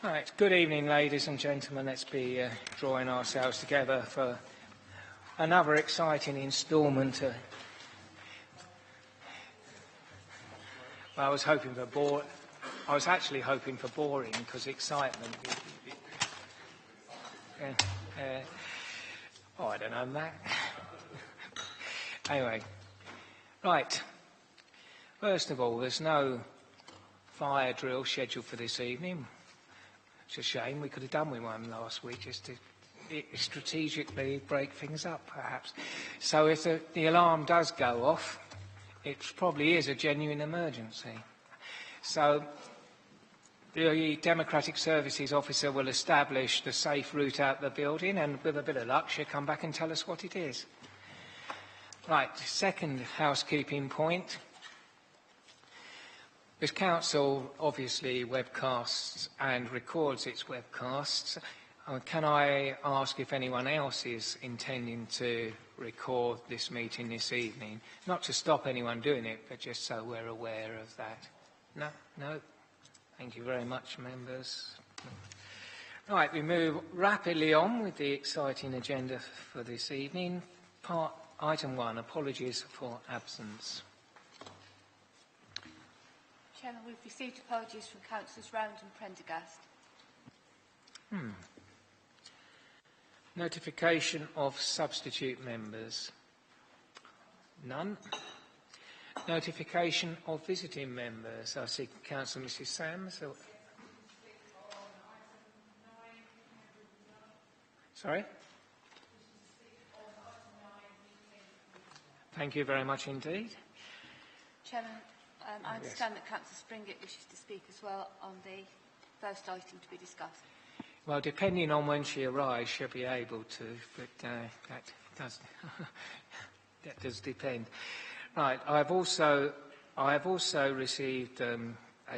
Right, good evening, ladies and gentlemen. Let's be drawing ourselves together for another exciting instalment. Well, I was actually hoping for boring, because excitement. I don't know, Matt. Anyway, right. First of all, there's no fire drill scheduled for this evening. It's a shame. We could have done with one last week just to strategically break things up, perhaps. So if the alarm does go off, it probably is a genuine emergency. So the Democratic Services Officer will establish the safe route out the building, and with a bit of luck, she'll come back and tell us what it is. Right, second housekeeping point. This council obviously webcasts and records its webcasts. Can I ask if anyone else is intending to record this meeting this evening? Not to stop anyone doing it, but just so we're aware of that. No? No? Thank you very much, members. Right, we move rapidly on with the exciting agenda for this evening. Item 1, apologies for absence. Chairman, we've received apologies from Councillors Round and Prendergast. Notification of substitute members. None. Notification of visiting members. I see Councillor Mrs Sams. Sorry? Thank you very much indeed. Chairman, I understand that Councillor Springett wishes to speak as well on the first item to be discussed. Well, depending on when she arrives, she'll be able to, but that does depend. Right, I have also received a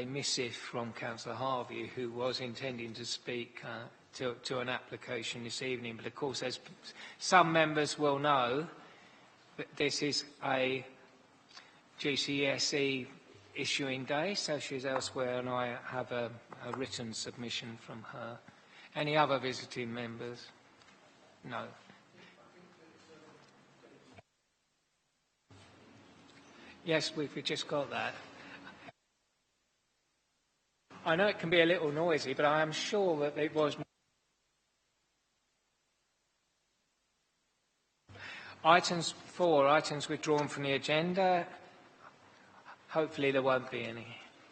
missive from Councillor Harvey, who was intending to speak to an application this evening, but of course, as some members will know, that this is a GCSE issuing day, so she's elsewhere, and I have a written submission from her. Any other visiting members? No. Yes, we've just got that. I know it can be a little noisy, but I am sure that it was. Items 4, items withdrawn from the agenda. Hopefully there won't be any,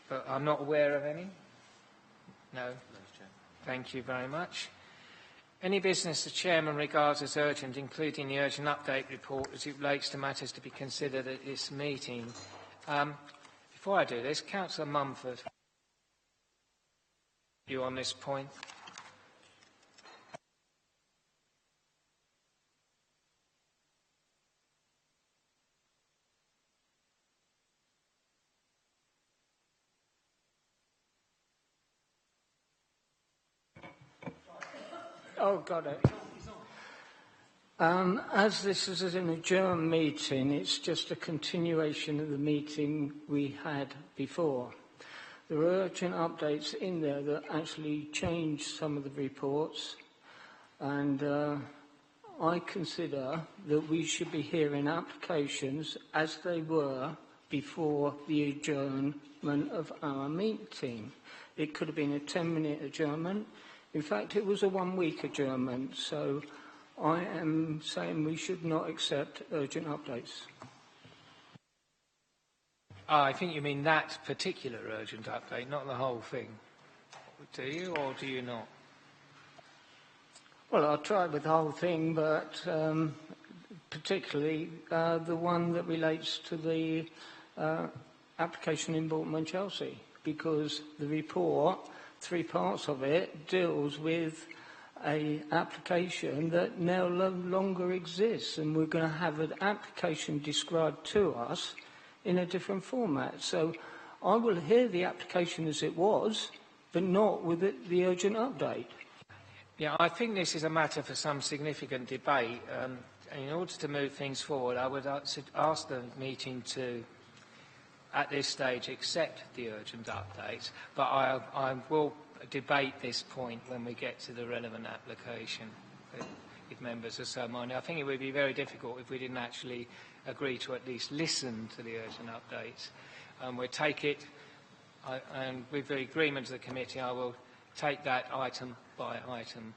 but I'm not aware of any. No. Thank you very much. Any business the Chairman regards as urgent, including the urgent update report as it relates to matters to be considered at this meeting. Before I do this, Councillor Mumford, you on this point? Oh, got it. As this is an adjourned meeting, it's just a continuation of the meeting we had before. There are urgent updates in there that actually change some of the reports, and I consider that we should be hearing applications as they were before the adjournment of our meeting. It could have been a 10-minute adjournment. In fact, it was a 1-week adjournment, so I am saying we should not accept urgent updates. I think you mean that particular urgent update, not the whole thing. Do you, or do you not? Well, I'll try with the whole thing, but particularly the one that relates to the application in Bolton and Chelsea, because the report, 3 parts of it, deals with an application that no longer exists, and we're going to have an application described to us in a different format. So I will hear the application as it was, but not with the urgent update. Yeah, I think this is a matter for some significant debate. In order to move things forward, I would ask the meeting to, at this stage, accept the urgent updates, but I will debate this point when we get to the relevant application, if members are so minded. I think it would be very difficult if we didn't actually agree to at least listen to the urgent updates. We'll take it, and with the agreement of the committee, I will take that item by item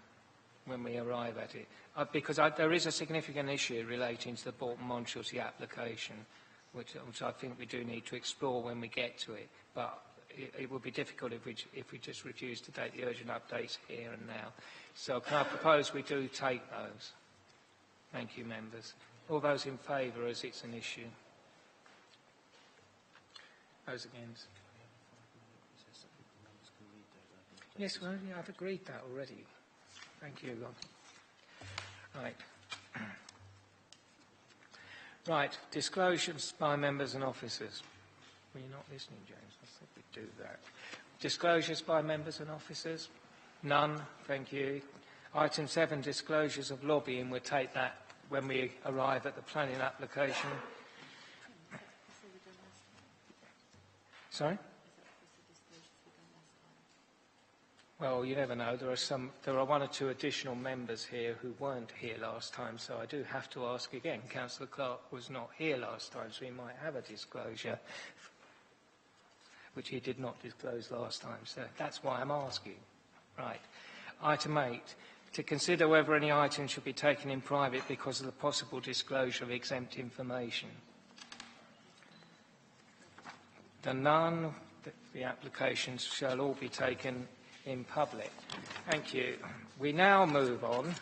when we arrive at it. Because there is a significant issue relating to the Bolton-Monchelsea application, which I think we do need to explore when we get to it. But it would be difficult if we just refuse to take the urgent updates here and now. So can I propose we do take those? Thank you, members. All those in favour, as it's an issue? Those against? Yes, well, yeah, I've agreed that already. Thank you. Right. Right, disclosures by members and officers. Were you not listening, James? I thought we'd do that. Disclosures by members and officers? None, thank you. Item 7, disclosures of lobbying. We'll take that when we arrive at the planning application. Sorry? Well, you never know. There are one or two additional members here who weren't here last time, so I do have to ask again. Councillor Clark was not here last time, so he might have a disclosure, which he did not disclose last time. So that's why I'm asking. Right. Item 8, to consider whether any item should be taken in private because of the possible disclosure of exempt information. The none, the applications shall all be taken in public. Thank you. We now move on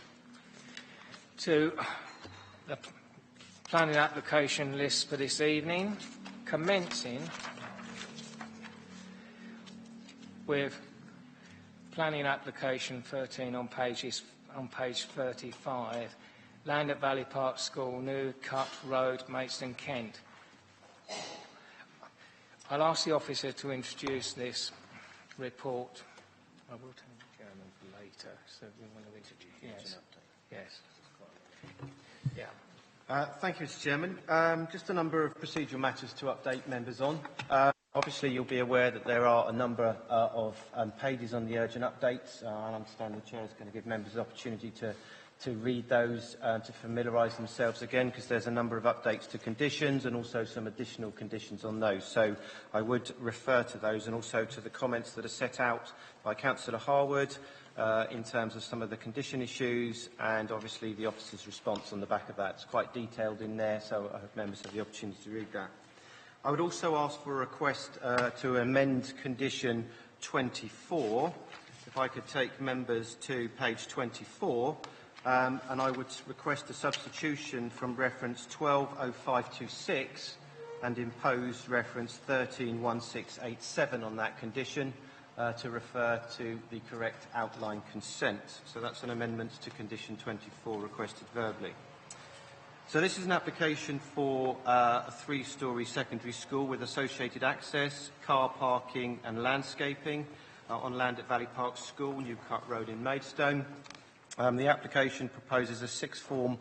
to the planning application list for this evening, commencing with planning application 13 on page 35, land at Valley Park School, New Cut Road, Maidstone, Kent. I'll ask the officer to introduce this report. I will tell the chairman for later, so we want to introduce. Yes. Yes. Yeah. Thank you, Mr. Chairman. Just a number of procedural matters to update members on. Obviously, you'll be aware that there are a number of pages on the urgent updates. I understand the Chair is going to give members the opportunity to read those, to familiarise themselves again, because there's a number of updates to conditions and also some additional conditions on those. So I would refer to those and also to the comments that are set out by Councillor Harwood in terms of some of the condition issues and obviously the officer's response on the back of that. It's quite detailed in there, so I hope members have the opportunity to read that. I would also ask for a request to amend condition 24. If I could take members to page 24, and I would request a substitution from reference 120526 and impose reference 131687 on that condition to refer to the correct outline consent. So that's an amendment to condition 24 requested verbally. So this is an application for a 3-storey secondary school with associated access, car parking and landscaping on land at Valley Park School, New Cut Road in Maidstone. The application proposes a 6th-form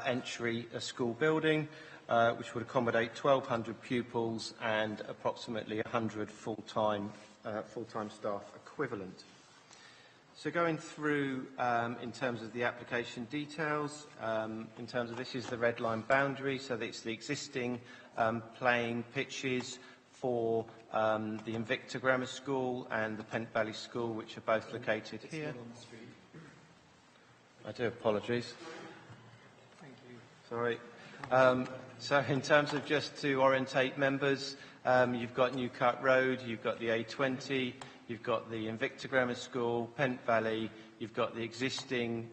entry school building which would accommodate 1,200 pupils and approximately 100 full-time staff equivalent. So going through in terms of the application details, in terms of this is the red line boundary, so it's the existing playing pitches for the Invicta Grammar School and the Pent Valley School, which are both located here. I do apologise. Thank you. Sorry. So in terms of just to orientate members, you've got New Cut Road, you've got the A20, you've got the Invicta Grammar School, Pent Valley, you've got the existing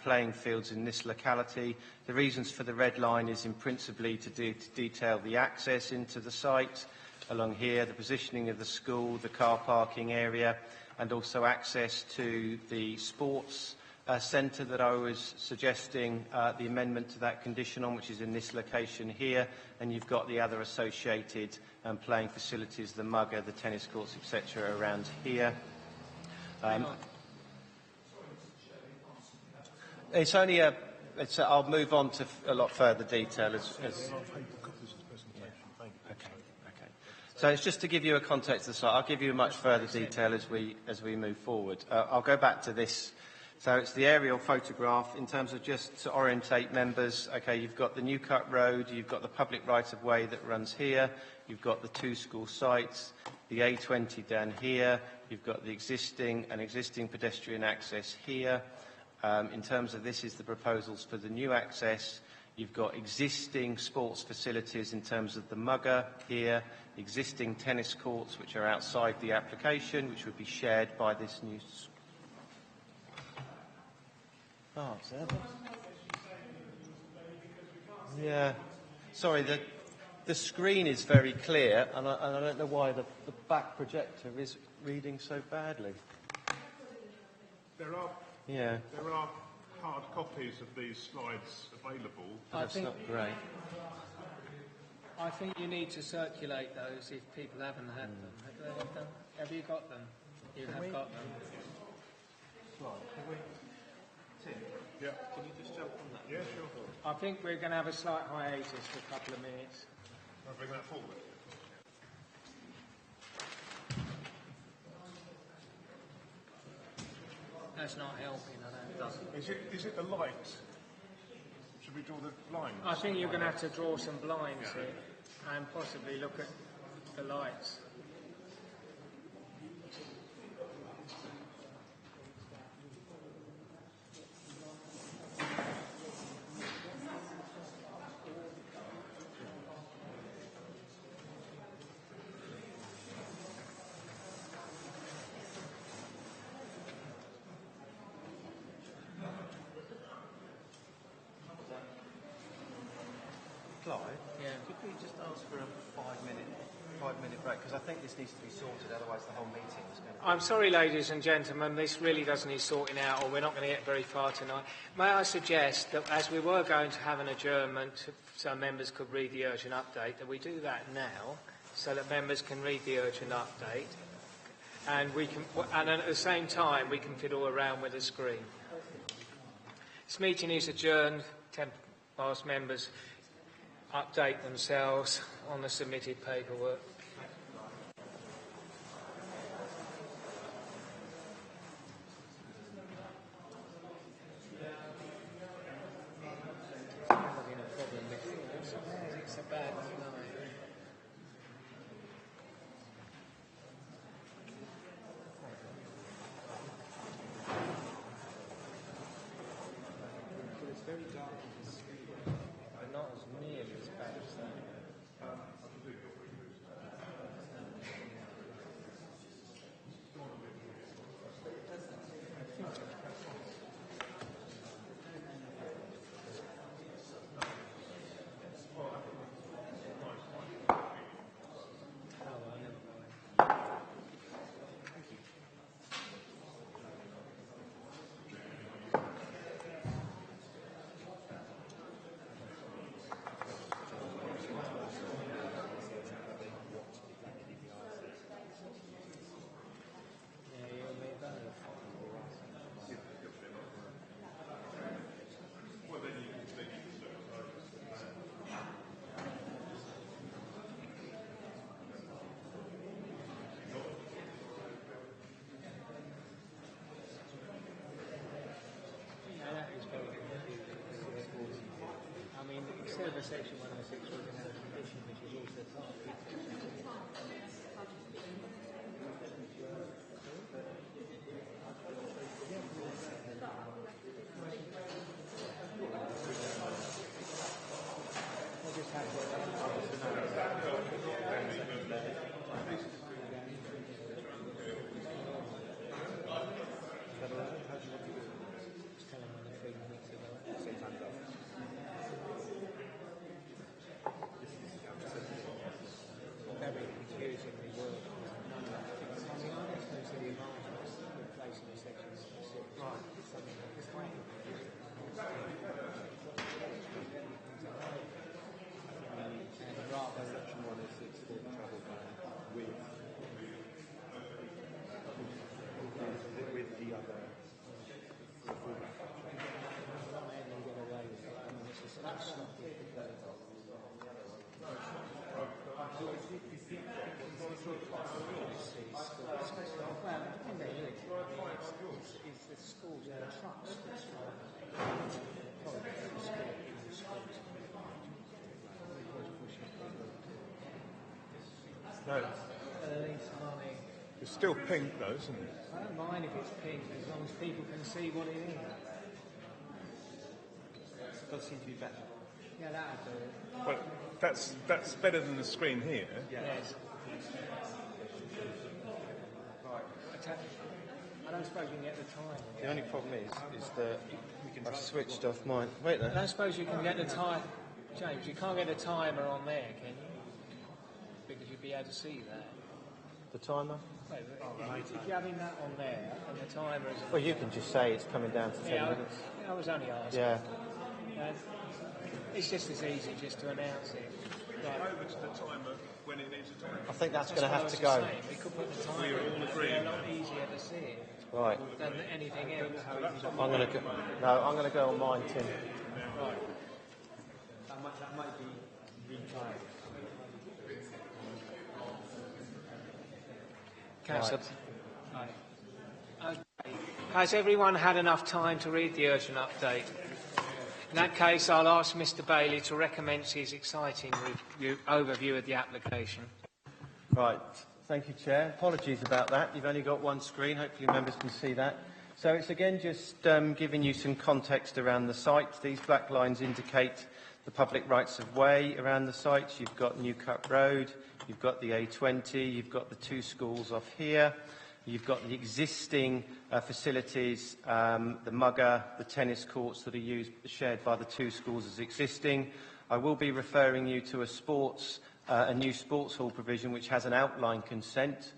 playing fields in this locality. The reasons for the red line is principally to detail the access into the site along here, the positioning of the school, the car parking area, and also access to the sports centre that I was suggesting the amendment to that condition on, which is in this location here, and you've got the other associated playing facilities, the mugger, the tennis courts, etc., around here. It's only I'll move on to a lot further detail as So it's just to give you a context of the site. I'll give you much further detail as we move forward. I'll go back to this. So it's the aerial photograph in terms of just to orientate members. Okay, you've got the New Cut Road, you've got the public right-of-way that runs here, you've got the two school sites, the A20 down here, you've got the existing pedestrian access here. In terms of this is the proposals for the new access. You've got existing sports facilities in terms of the Mugger here, existing tennis courts which are outside the application, which would be shared by this new... Oh, is that it? Yeah. Sorry, the screen is very clear, and I don't know why the back projector is reading so badly. There are hard copies of these slides available. That's not great. I think you need to circulate those if people haven't had them. Have you got them? You have got them. Tim, yeah. Can you just jump on that? Yeah, sure. I think we're going to have a slight hiatus for a couple of minutes. I'll bring that forward. That's not helping, I don't think. Is it the light? Should we draw the blinds? I think you're going to have to draw some blinds here and possibly look at the lights. Clive, Yeah. could we just ask for a five-minute break? Because I think this needs to be sorted, otherwise the whole meeting is going to... I'm sorry, ladies and gentlemen, this really does need sorting out, or we're not going to get very far tonight. May I suggest that as we were going to have an adjournment so members could read the urgent update, that we do that now, so that members can read the urgent update, and at the same time we can fiddle around with the screen. This meeting is adjourned. 10 past members update themselves on the submitted paperwork. It's a bad night. It's very dark. But not as nearly as bad as that. I mean, instead of a section 106, we're going to have a condition which is also part of it. We'll just have just tell him when the 3 minutes ago. Very confusingly worded. I mean, I don't suppose the advantage of replacing the section 106. Right. It's quite confusing. And rather section 106 for travel ban with No. It's still pink though, isn't it? I don't mind if it's pink as long as people can see what it is. It does seem to be better. Yeah, that'll do it. Well, that's better than the screen here. Yes. Right. I don't suppose you can get the time. The only problem is that I've switched off mine. Wait I there. don't suppose you can get the time, James. You can't get a timer on there, can you? Because you'd be able to see that. The timer? Wait, if you're having that on there and the timer is... Well, you can just say it's coming down to 10 minutes. I was only asking. Yeah. It's just as easy just to announce it. Right. Over to the timer when it needs a timer. I think that's going to what I have was to go. saying. We could put the timer We're all in. It'd be agreeing a lot now. easier to see it Right. than anything else. I'm going to go. No, I'm going to go on mine, Tim. Right. That might be retried. Councillor. Right. Okay. Has everyone had enough time to read the urgent update? In that case, I'll ask Mr Bailey to recommence his exciting overview of the application. Right. Thank you, Chair. Apologies about that. You've only got one screen. Hopefully members can see that. So it's again just giving you some context around the site. These black lines indicate the public rights of way around the site. You've got Newcut Road, you've got the A20, you've got the two schools off here, you've got the existing facilities, the mugger, the tennis courts that are shared by the two schools as existing. I will be referring you to a new sports hall provision which has an outline consent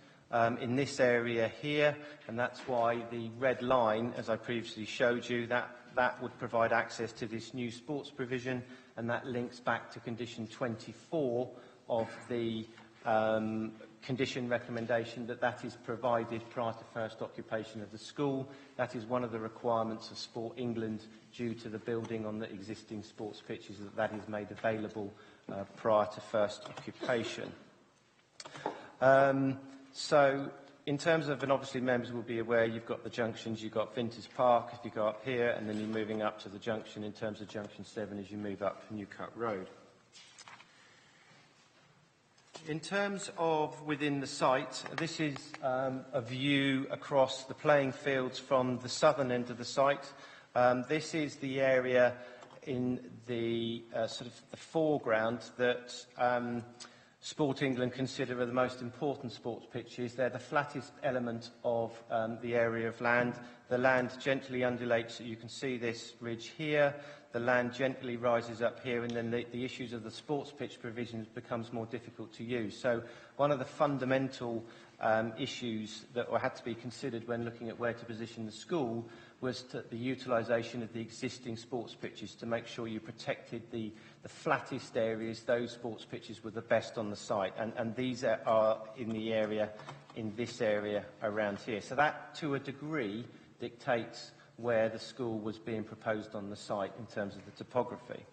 in this area here, and that's why the red line, as I previously showed you, that would provide access to this new sports provision, and that links back to condition 24 of the condition recommendation that is provided prior to first occupation of the school. That is one of the requirements of Sport England due to the building on the existing sports pitches, that is made available prior to first occupation. So in terms of, and obviously members will be aware, you've got the junctions, you've got Vinters Park if you go up here, and then you're moving up to the junction in terms of junction 7 as you move up Newcut Road. In terms of within the site, this is a view across the playing fields from the southern end of the site. This is the area in the sort of the foreground that Sport England consider are the most important sports pitches. They're the flattest element of the area of land. The land gently undulates. You can see this ridge here. The land gently rises up here, and then the issues of the sports pitch provisions becomes more difficult to use. So one of the fundamental issues that had to be considered when looking at where to position the school was the utilisation of the existing sports pitches to make sure you protected the flattest areas. Those sports pitches were the best on the site, and these are in the area, in this area around here. So that, to a degree, dictates where the school was being proposed on the site in terms of the topography.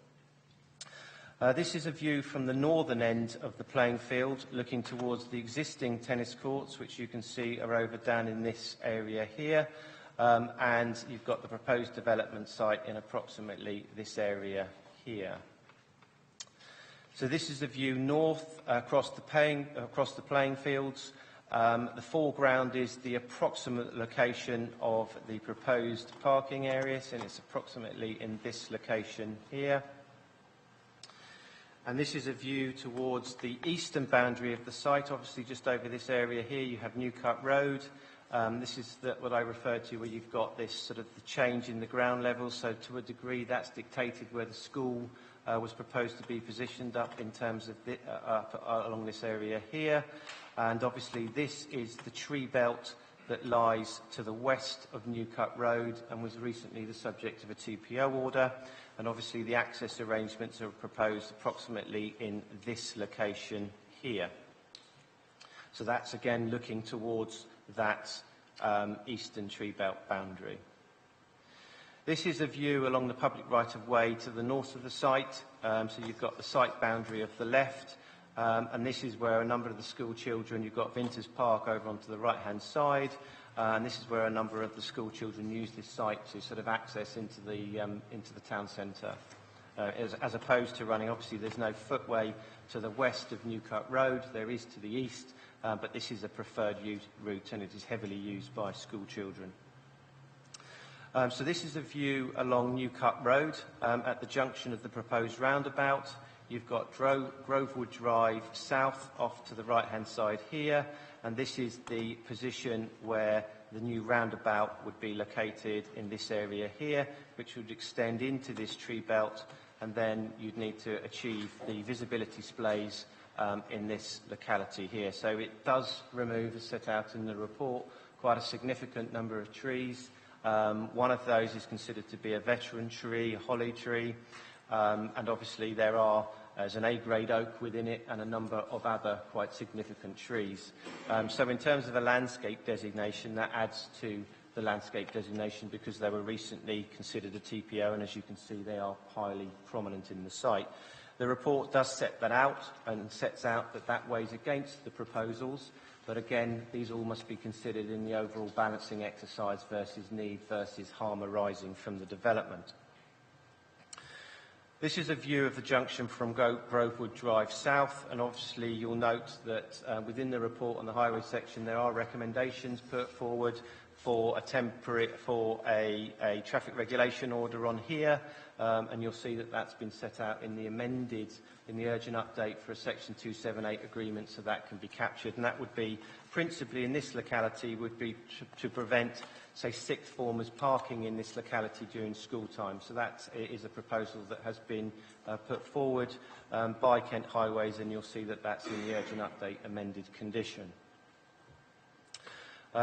This is a view from the northern end of the playing field, looking towards the existing tennis courts, which you can see are over down in this area here. And you've got the proposed development site in approximately this area here. So this is a view north across the playing fields. The foreground is the approximate location of the proposed parking areas, and it's approximately in this location here. And this is a view towards the eastern boundary of the site. Obviously, just over this area here, you have Newcut Road. This is what I referred to, where you've got this sort of the change in the ground level. So to a degree, that's dictated where the school was proposed to be positioned up in terms of along this area here. And obviously, this is the tree belt that lies to the west of Newcut Road and was recently the subject of a TPO order. And obviously, the access arrangements are proposed approximately in this location here. So that's again looking towards that eastern tree belt boundary. This is a view along the public right-of-way to the north of the site. So you've got the site boundary of the left, And this is where a number of the school children, you've got Vinters Park over onto the right-hand side, and this is where a number of the school children use this site to sort of access into the town centre. As opposed to running, obviously there's no footway to the west of Newcut Road, there is to the east, but this is a preferred route and it is heavily used by school children. So this is a view along Newcut Road at the junction of the proposed roundabout. You've got Grovewood Drive south off to the right-hand side here, and this is the position where the new roundabout would be located in this area here, which would extend into this tree belt, and then you'd need to achieve the visibility displays in this locality here. So it does remove, as set out in the report, quite a significant number of trees. One of those is considered to be a veteran tree, a holly tree, and obviously there's an A-grade oak within it and a number of other quite significant trees. So in terms of a landscape designation, that adds to the landscape designation because they were recently considered a TPO, and as you can see they are highly prominent in the site. The report does set that out and sets out that weighs against the proposals, but again these all must be considered in the overall balancing exercise versus need versus harm arising from the development. This is a view of the junction from Grovewood Drive south, and obviously you'll note that within the report on the highway section there are recommendations put forward for a traffic regulation order on here, and you'll see that that's been set out in the urgent update for a section 278 agreement, so that can be captured, and that would be principally in this locality would be to prevent, say, sixth formers parking in this locality during school time. So that is a proposal that has been put forward by Kent Highways, and you'll see that that's in the urgent update amended condition.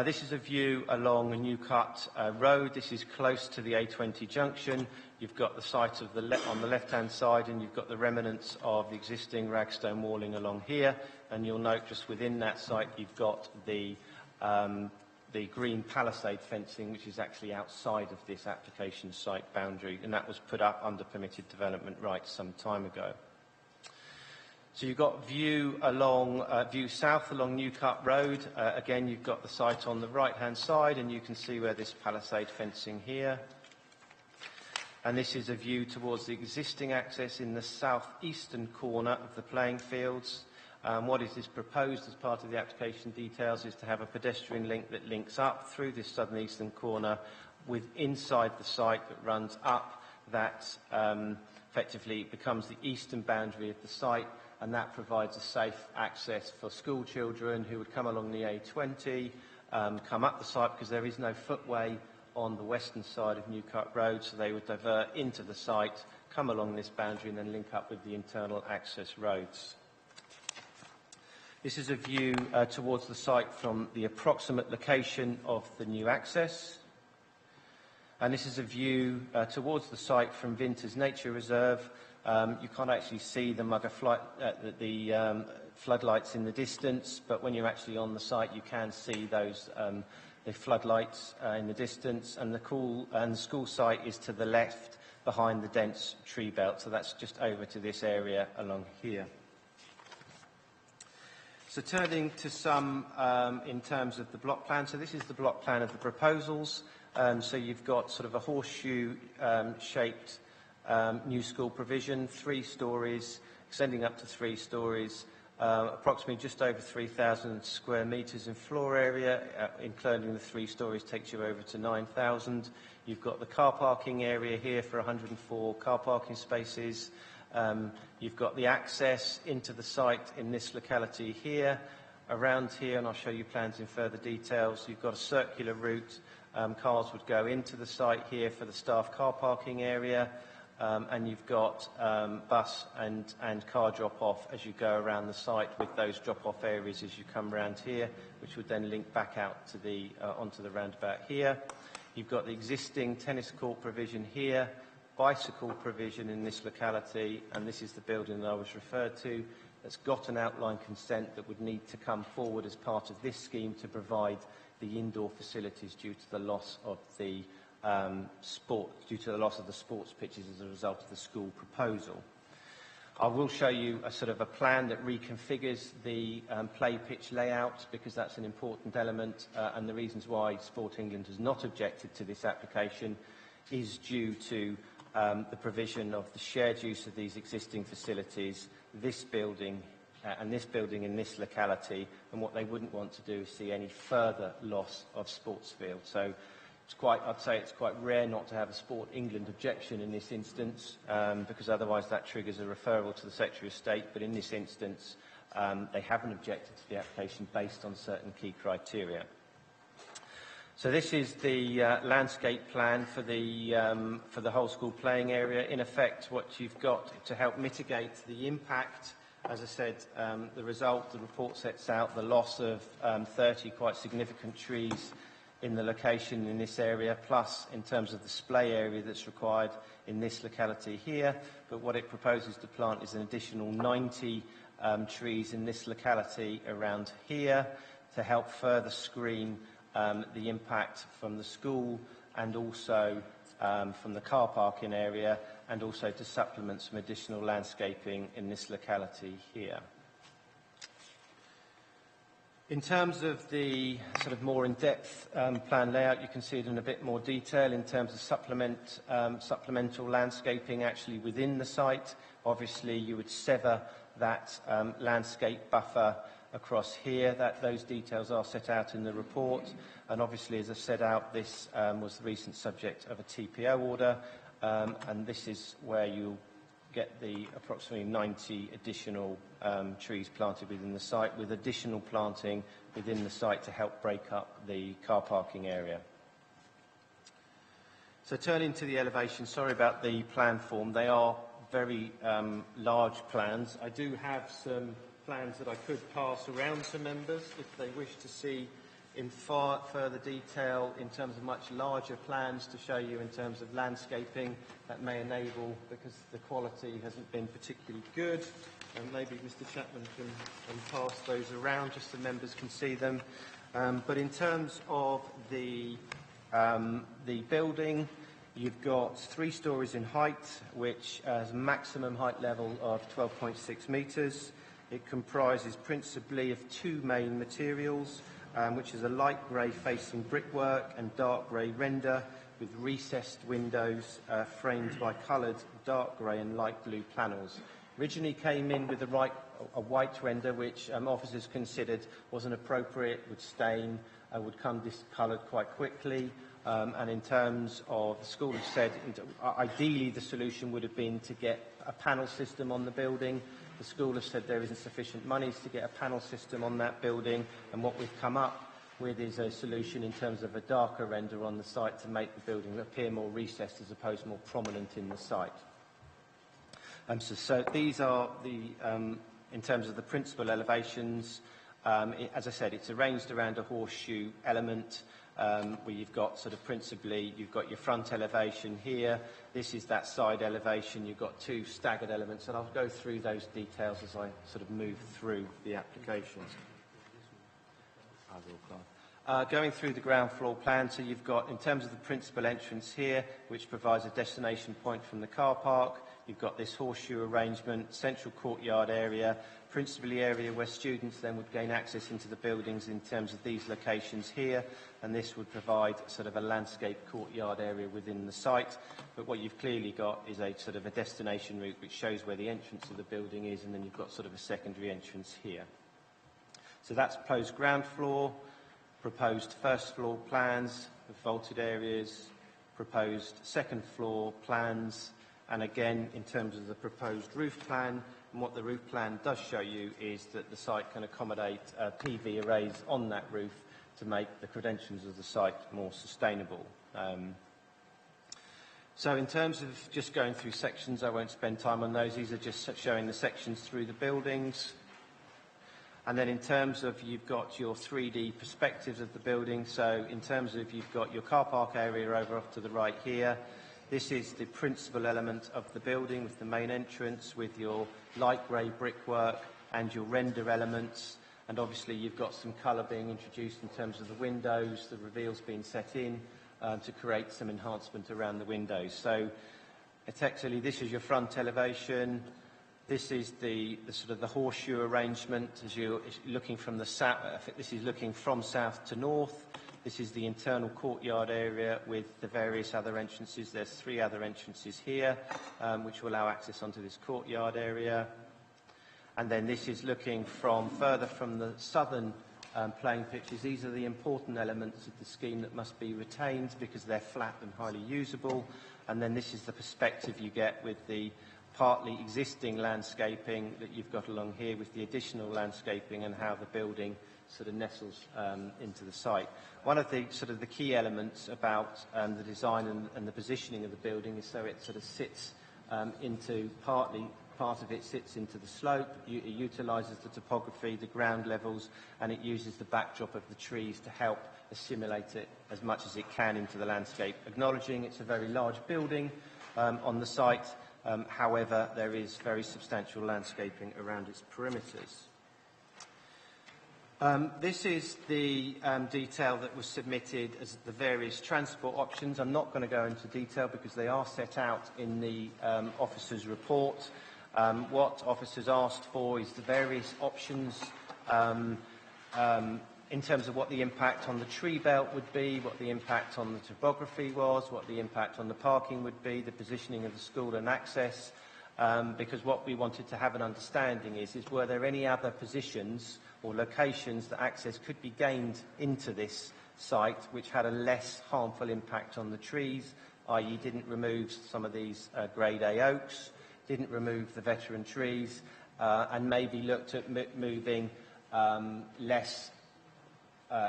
This is a view along Newcut Road. This is close to the A20 junction. You've got the site of on the left-hand side, and you've got the remnants of the existing ragstone walling along here. And you'll note just within that site, you've got the green palisade fencing, which is actually outside of this application site boundary, and that was put up under permitted development rights some time ago. So you've got view south along Newcut Road. Again, you've got the site on the right-hand side, and you can see where this palisade fencing here. And this is a view towards the existing access in the southeastern corner of the playing fields. What is proposed as part of the application details is to have a pedestrian link that links up through this southern eastern corner with inside the site that runs up, that effectively becomes the eastern boundary of the site, and that provides a safe access for school children who would come along the A20, come up the site because there is no footway on the western side of Newcut Road, so they would divert into the site, come along this boundary and then link up with the internal access roads. This is a view towards the site from the approximate location of the new access. And this is a view towards the site from Vinters Nature Reserve. You can't actually see the floodlights in the distance, but when you're actually on the site, you can see those the floodlights in the distance. And the school site is to the left, behind the dense tree belt. So that's just over to this area along here. So turning to some in terms of the block plan. So this is the block plan of the proposals. So you've got sort of a horseshoe shaped new school provision, 3 stories, extending up to 3 stories, approximately just over 3,000 square metres in floor area, including the 3 stories takes you over to 9,000. You've got the car parking area here for 104 car parking spaces. You've got the access into the site in this locality here. Around here, and I'll show you plans in further details, you've got a circular route. Cars would go into the site here for the staff car parking area. And you've got bus and car drop-off as you go around the site with those drop-off areas as you come around here, which would then link back out to onto the roundabout here. You've got the existing tennis court provision here, bicycle provision in this locality, and this is the building that I was referred to that's got an outline consent that would need to come forward as part of this scheme to provide the indoor facilities due to the loss of the sports pitches as a result of the school proposal. I will show you a sort of a plan that reconfigures the play pitch layout, because that's an important element, and the reasons why Sport England has not objected to this application is due to the provision of the shared use of these existing facilities, this building and this building in this locality, and what they wouldn't want to do is see any further loss of sports field. So I'd say it's quite rare not to have a Sport England objection in this instance, because otherwise that triggers a referral to the Secretary of State. But in this instance, they haven't objected to the application based on certain key criteria. So this is the landscape plan for the whole school playing area. In effect, what you've got to help mitigate the impact, as I said, the report sets out the loss of 30 quite significant trees in the location in this area, plus in terms of the display area that's required in this locality here. But what it proposes to plant is an additional 90 trees in this locality around here to help further screen the impact from the school and also from the car parking area, and also to supplement some additional landscaping in this locality here. In terms of the sort of more in-depth plan layout, you can see it in a bit more detail in terms of supplemental landscaping actually within the site. Obviously, you would sever that landscape buffer across here. Those details are set out in the report. And obviously, as I set out, this was the recent subject of a TPO order, and this is where you'll get the approximately 90 additional trees planted within the site, with additional planting within the site to help break up the car parking area. So turning to the elevation, sorry about the plan form. They are very large plans. I do have some plans that I could pass around to members if they wish to see in far further detail in terms of much larger plans to show you in terms of landscaping. That may enable, because the quality hasn't been particularly good, and maybe Mr Chapman can pass those around just so members can see them. But in terms of the building, you've got 3 stories in height, which has a maximum height level of 12.6 metres. It comprises principally of 2 main materials, which is a light grey facing brickwork and dark grey render with recessed windows framed by coloured dark grey and light blue panels. Originally came in with a white render, which officers considered wasn't appropriate, would stain, would come discoloured quite quickly. And in terms of, the school has said, ideally the solution would have been to get a panel system on the building. The school has said there isn't sufficient monies to get a panel system on that building, and what we've come up with is a solution in terms of a darker render on the site to make the building appear more recessed as opposed to more prominent in the site. So these are the, in terms of the principal elevations, as I said, it's arranged around a horseshoe element, where you've got sort of principally, you've got your front elevation here, this is that side elevation, you've got 2 staggered elements, and I'll go through those details as I sort of move through the applications. Going through the ground floor plan, so you've got, in terms of the principal entrance here, which provides a destination point from the car park, you've got this horseshoe arrangement, central courtyard area, principally area where students then would gain access into the buildings in terms of these locations here, and this would provide sort of a landscape courtyard area within the site. But what you've clearly got is a sort of a destination route which shows where the entrance of the building is, and then you've got sort of a secondary entrance here. So that's proposed ground floor, proposed first floor plans with vaulted areas, proposed second floor plans, and again in terms of the proposed roof plan. And what the roof plan does show you is that the site can accommodate PV arrays on that roof to make the credentials of the site more sustainable. So in terms of just going through sections, I won't spend time on those. These are just showing the sections through the buildings. And then in terms of, you've got your 3D perspectives of the building. So in terms of, you've got your car park area over off to the right here. This is the principal element of the building with the main entrance, with your light grey brickwork and your render elements. And obviously you've got some colour being introduced in terms of the windows, the reveals being set in to create some enhancement around the windows. So effectively this is your front elevation. This is the sort of the horseshoe arrangement as you're looking from the south. This is looking from south to north. This is the internal courtyard area with the various other entrances. There's 3 other entrances here, which will allow access onto this courtyard area. And then this is looking further from the southern playing pitches. These are the important elements of the scheme that must be retained because they're flat and highly usable. And then this is the perspective you get with the partly existing landscaping that you've got along here with the additional landscaping and how the building sort of nestles into the site. One of the sort of the key elements about the design and the positioning of the building is so it sort of sits into part of it sits into the slope, it utilises the topography, the ground levels, and it uses the backdrop of the trees to help assimilate it as much as it can into the landscape. Acknowledging it's a very large building on the site, however, there is very substantial landscaping around its perimeters. This is the detail that was submitted as the various transport options. I'm not going to go into detail because they are set out in the officer's report. What officers asked for is the various options in terms of what the impact on the tree belt would be, what the impact on the topography was, what the impact on the parking would be, the positioning of the school and access, because what we wanted to have an understanding is were there any other positions or locations that access could be gained into this site which had a less harmful impact on the trees, i.e. didn't remove some of these grade A oaks, didn't remove the veteran trees, and maybe looked at moving less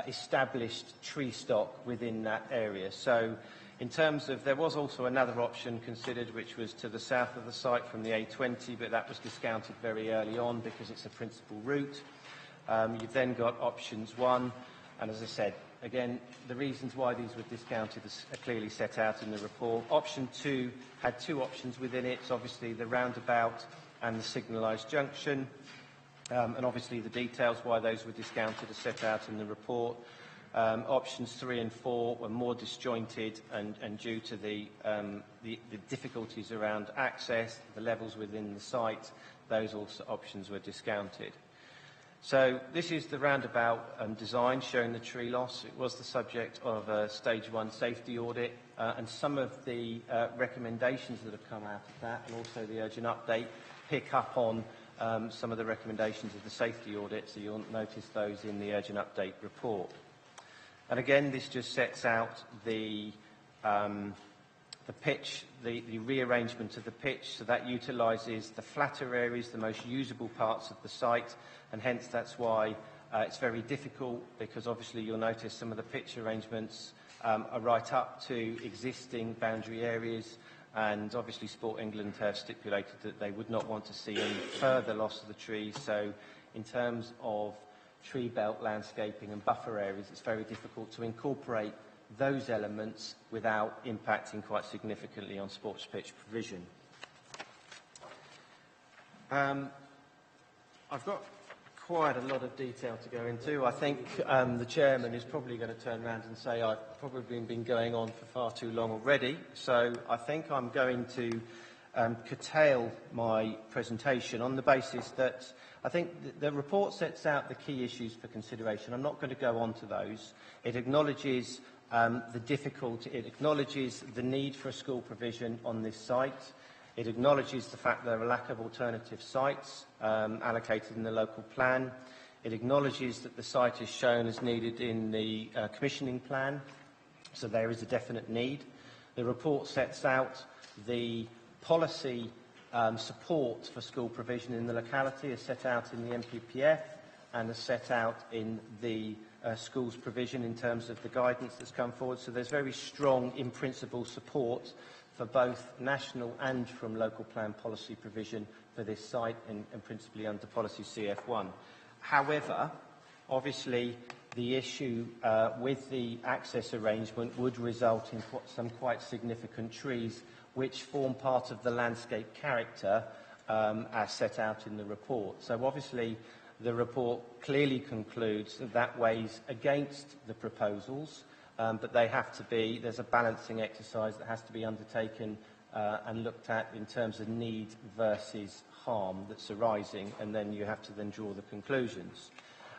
established tree stock within that area. So in terms of, there was also another option considered which was to the south of the site from the A20, but that was discounted very early on because it's a principal route. You've then got options 1, and as I said, again, the reasons why these were discounted are clearly set out in the report. Option 2 had 2 options within it, so obviously the roundabout and the signalised junction, and obviously the details why those were discounted are set out in the report. Options 3 and 4 were more disjointed and due to the difficulties around access, the levels within the site, those also options were discounted. So this is the roundabout design showing the tree loss. It was the subject of a stage 1 safety audit, and some of the recommendations that have come out of that and also the urgent update pick up on some of the recommendations of the safety audit, so you'll notice those in the urgent update report. And again, this just sets out the pitch, the rearrangement of the pitch, so that utilises the flatter areas, the most usable parts of the site, and hence that's why it's very difficult, because obviously you'll notice some of the pitch arrangements are right up to existing boundary areas, and obviously Sport England have stipulated that they would not want to see any further loss of the trees. So in terms of tree belt landscaping and buffer areas, it's very difficult to incorporate those elements without impacting quite significantly on sports pitch provision. I've got quite a lot of detail to go into. I think the chairman is probably going to turn around and say I've probably been going on for far too long already, so I think I'm going to curtail my presentation on the basis that I think the report sets out the key issues for consideration. I'm not going to go on to those. It acknowledges the difficulty, it acknowledges the need for a school provision on this site. It acknowledges the fact there are a lack of alternative sites allocated in the local plan. It acknowledges that the site is shown as needed in the commissioning plan, so there is a definite need. The report sets out the policy support for school provision in the locality as set out in the NPPF and as set out in the schools provision in terms of the guidance that's come forward. So there's very strong in-principle support for both national and from local plan policy provision for this site and principally under policy CF1. However, obviously the issue with the access arrangement would result in some quite significant trees which form part of the landscape character as set out in the report. So obviously the report clearly concludes that that weighs against the proposals, but they have to be, there's a balancing exercise that has to be undertaken and looked at in terms of need versus harm that's arising, and then you have to then draw the conclusions.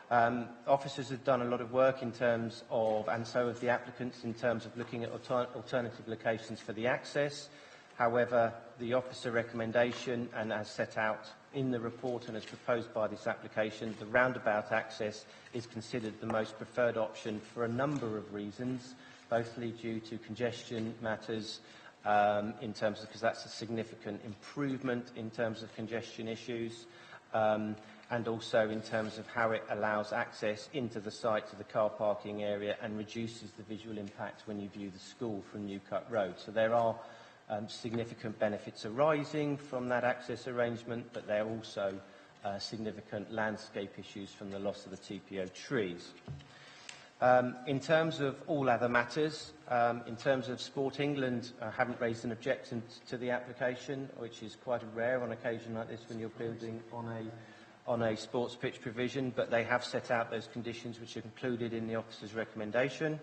Officers have done a lot of work in terms of, and so have the applicants, in terms of looking at alternative locations for the access. However, the officer recommendation, and as set out in the report and as proposed by this application, the roundabout access is considered the most preferred option for a number of reasons, mostly due to congestion matters, in terms of, because that's a significant improvement in terms of congestion issues, and also in terms of how it allows access into the site to the car parking area and reduces the visual impact when you view the school from Newcut Road. So there are significant benefits arising from that access arrangement, but there are also significant landscape issues from the loss of the TPO trees. In terms of all other matters, in terms of Sport England, haven't raised an objection to the application, which is quite rare on occasion like this when you're building on a sports pitch provision, but they have set out those conditions which are included in the officer's recommendation.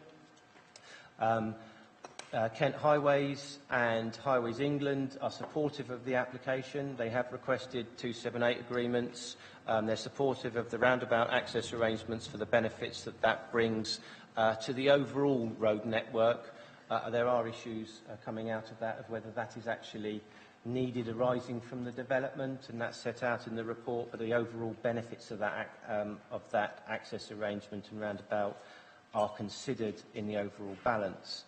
Kent Highways and Highways England are supportive of the application. They have requested 278 agreements. They're supportive of the roundabout access arrangements for the benefits that brings to the overall road network. There are issues coming out of that, of whether that is actually needed arising from the development, and that's set out in the report, but the overall benefits of that access arrangement and roundabout are considered in the overall balance.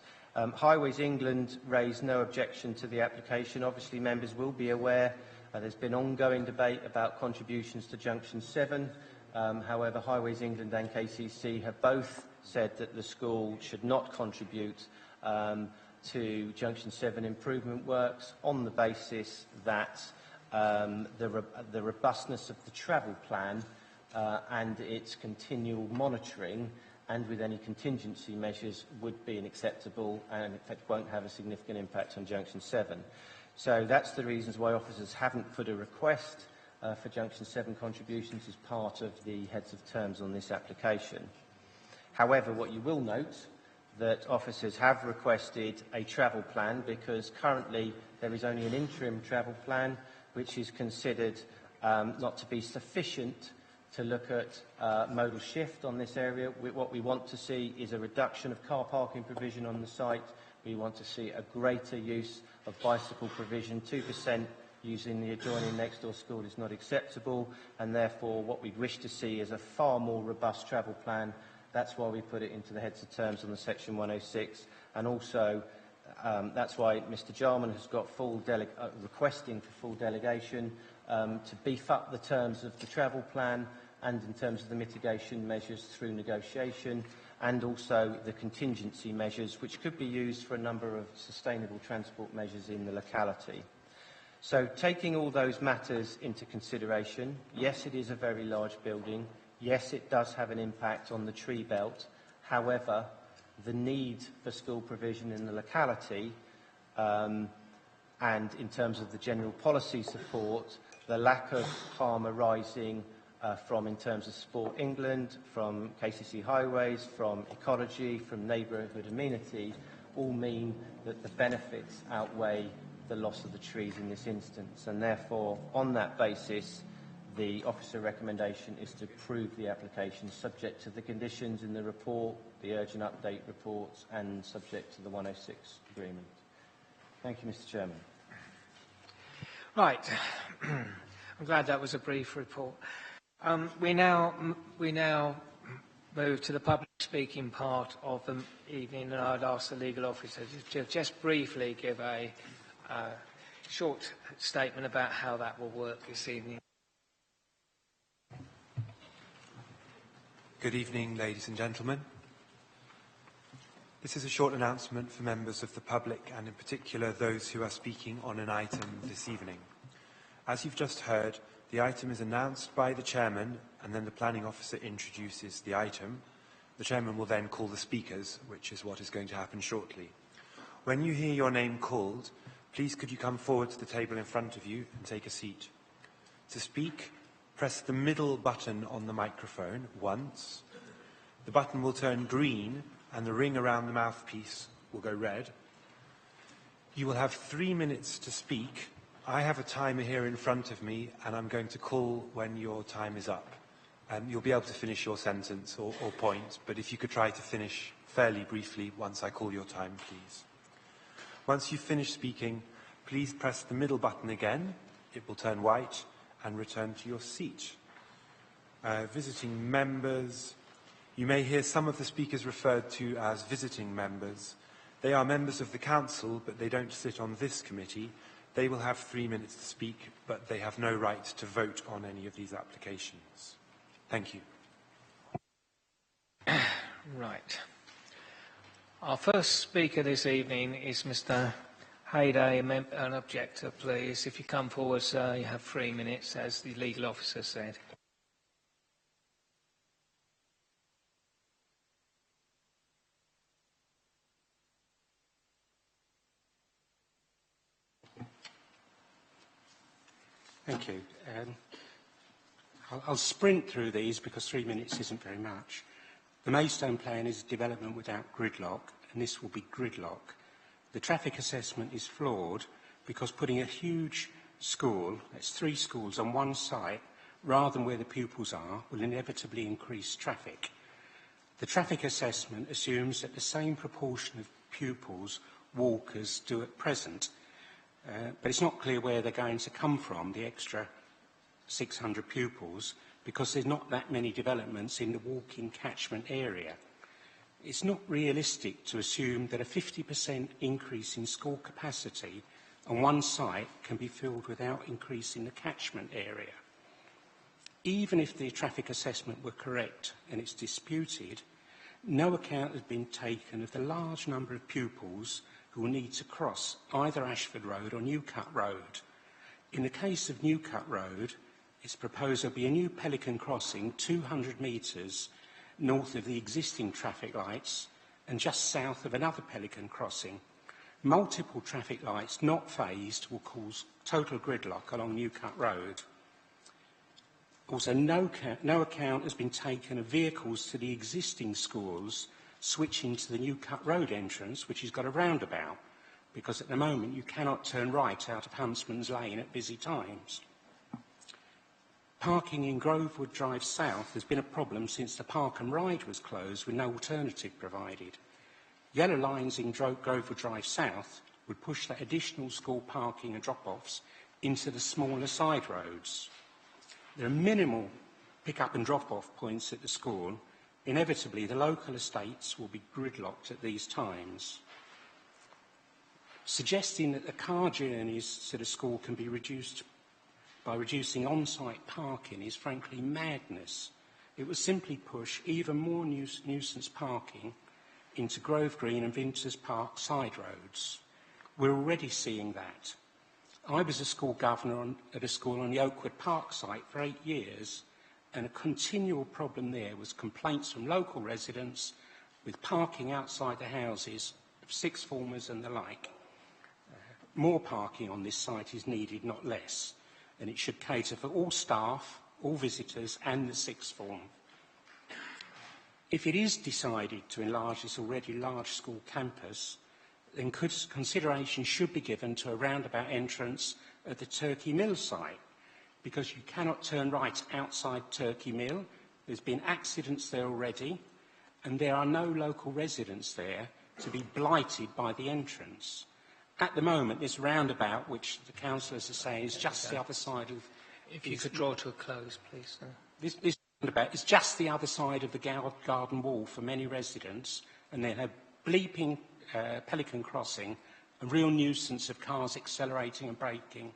Highways England raised no objection to the application. Obviously, members will be aware there's been ongoing debate about contributions to Junction 7. However, Highways England and KCC have both said that the school should not contribute to Junction 7 improvement works on the basis that the robustness of the travel plan and its continual monitoring and with any contingency measures would be acceptable and in fact won't have a significant impact on Junction 7. So that's the reasons why officers haven't put a request for Junction 7 contributions as part of the heads of terms on this application. However, what you will note that officers have requested a travel plan because currently there is only an interim travel plan which is considered not to be sufficient to look at modal shift on this area. What we want to see is a reduction of car parking provision on the site. We want to see a greater use of bicycle provision. 2% using the adjoining next door school is not acceptable, and therefore what we wish to see is a far more robust travel plan. That's why we put it into the heads of terms on the section 106, and also that's why Mr Jarman has got requesting for full delegation to beef up the terms of the travel plan and in terms of the mitigation measures through negotiation, and also the contingency measures which could be used for a number of sustainable transport measures in the locality. So taking all those matters into consideration, yes, it is a very large building. Yes, it does have an impact on the tree belt. However, the need for school provision in the locality and in terms of the general policy support, the lack of harm arising from in terms of Sport England, from KCC Highways, from ecology, from neighbourhood amenity, all mean that the benefits outweigh the loss of the trees in this instance. And therefore, on that basis, the officer recommendation is to approve the application subject to the conditions in the report, the urgent update reports, and subject to the 106 agreement. Thank you, Mr Chairman. Right. I'm glad that was a brief report. We now move to the public speaking part of the evening, and I'd ask the legal officer to just briefly give a short statement about how that will work this evening. Good evening, ladies and gentlemen. This is a short announcement for members of the public and in particular those who are speaking on an item this evening. As you've just heard, the item is announced by the chairman and then the planning officer introduces the item. The chairman will then call the speakers, which is what is going to happen shortly. When you hear your name called, please could you come forward to the table in front of you and take a seat. To speak, press the middle button on the microphone once. The button will turn green and the ring around the mouthpiece will go red. You will have 3 minutes to speak. I have a timer here in front of me, and I'm going to call when your time is up. You'll be able to finish your sentence or point, but if you could try to finish fairly briefly once I call your time, please. Once you've finished speaking, please press the middle button again. It will turn white and return to your seat. Visiting members. You may hear some of the speakers referred to as visiting members. They are members of the Council, but they don't sit on this committee. They will have 3 minutes to speak, but they have no right to vote on any of these applications. Thank you. Right. Our first speaker this evening is Mr. Hayday, an objector, please. If you come forward, sir, you have 3 minutes, as the legal officer said. Thank you. I'll sprint through these because 3 minutes isn't very much. The Maidstone plan is development without gridlock, and this will be gridlock. The traffic assessment is flawed because putting a huge school, that's 3 schools, on one site rather than where the pupils are will inevitably increase traffic. The traffic assessment assumes that the same proportion of pupils walk as do at present, but it's not clear where they're going to come from, the extra 600 pupils, because there's not that many developments in the walking catchment area. It's not realistic to assume that a 50% increase in school capacity on one site can be filled without increasing the catchment area. Even if the traffic assessment were correct and it's disputed, no account has been taken of the large number of pupils who will need to cross either Ashford Road or Newcut Road. In the case of Newcut Road, it's proposed there'll be a new Pelican crossing 200 metres north of the existing traffic lights and just south of another Pelican crossing. Multiple traffic lights not phased will cause total gridlock along Newcut Road. Also, no account has been taken of vehicles to the existing schools switching to the Newcut Road entrance, which has got a roundabout, because at the moment you cannot turn right out of Huntsman's Lane at busy times. Parking in Grovewood Drive South has been a problem since the Park and Ride was closed with no alternative provided. Yellow lines in Grovewood Drive South would push that additional school parking and drop-offs into the smaller side roads. There are minimal pick-up and drop-off points at the school. Inevitably, the local estates will be gridlocked at these times. Suggesting that the car journeys to the school can be reduced by reducing on-site parking is frankly madness. It would simply push even more nuisance parking into Grove Green and Vinters Park side roads. We're already seeing that. I was a school governor at a school on the Oakwood Park site for 8 years, and a continual problem there was complaints from local residents with parking outside the houses of sixth formers and the like. More parking on this site is needed, not less, and it should cater for all staff, all visitors and the sixth form. If it is decided to enlarge this already large school campus, then consideration should be given to a roundabout entrance at the Turkey Mill site, because you cannot turn right outside Turkey Mill. There's been accidents there already, and there are no local residents there to be blighted by the entrance. At the moment, this roundabout, which the councillors are saying is just the other side of... If you could draw to a close, please, sir. This roundabout is just the other side of the garden wall for many residents, and then a bleeping Pelican crossing, a real nuisance of cars accelerating and braking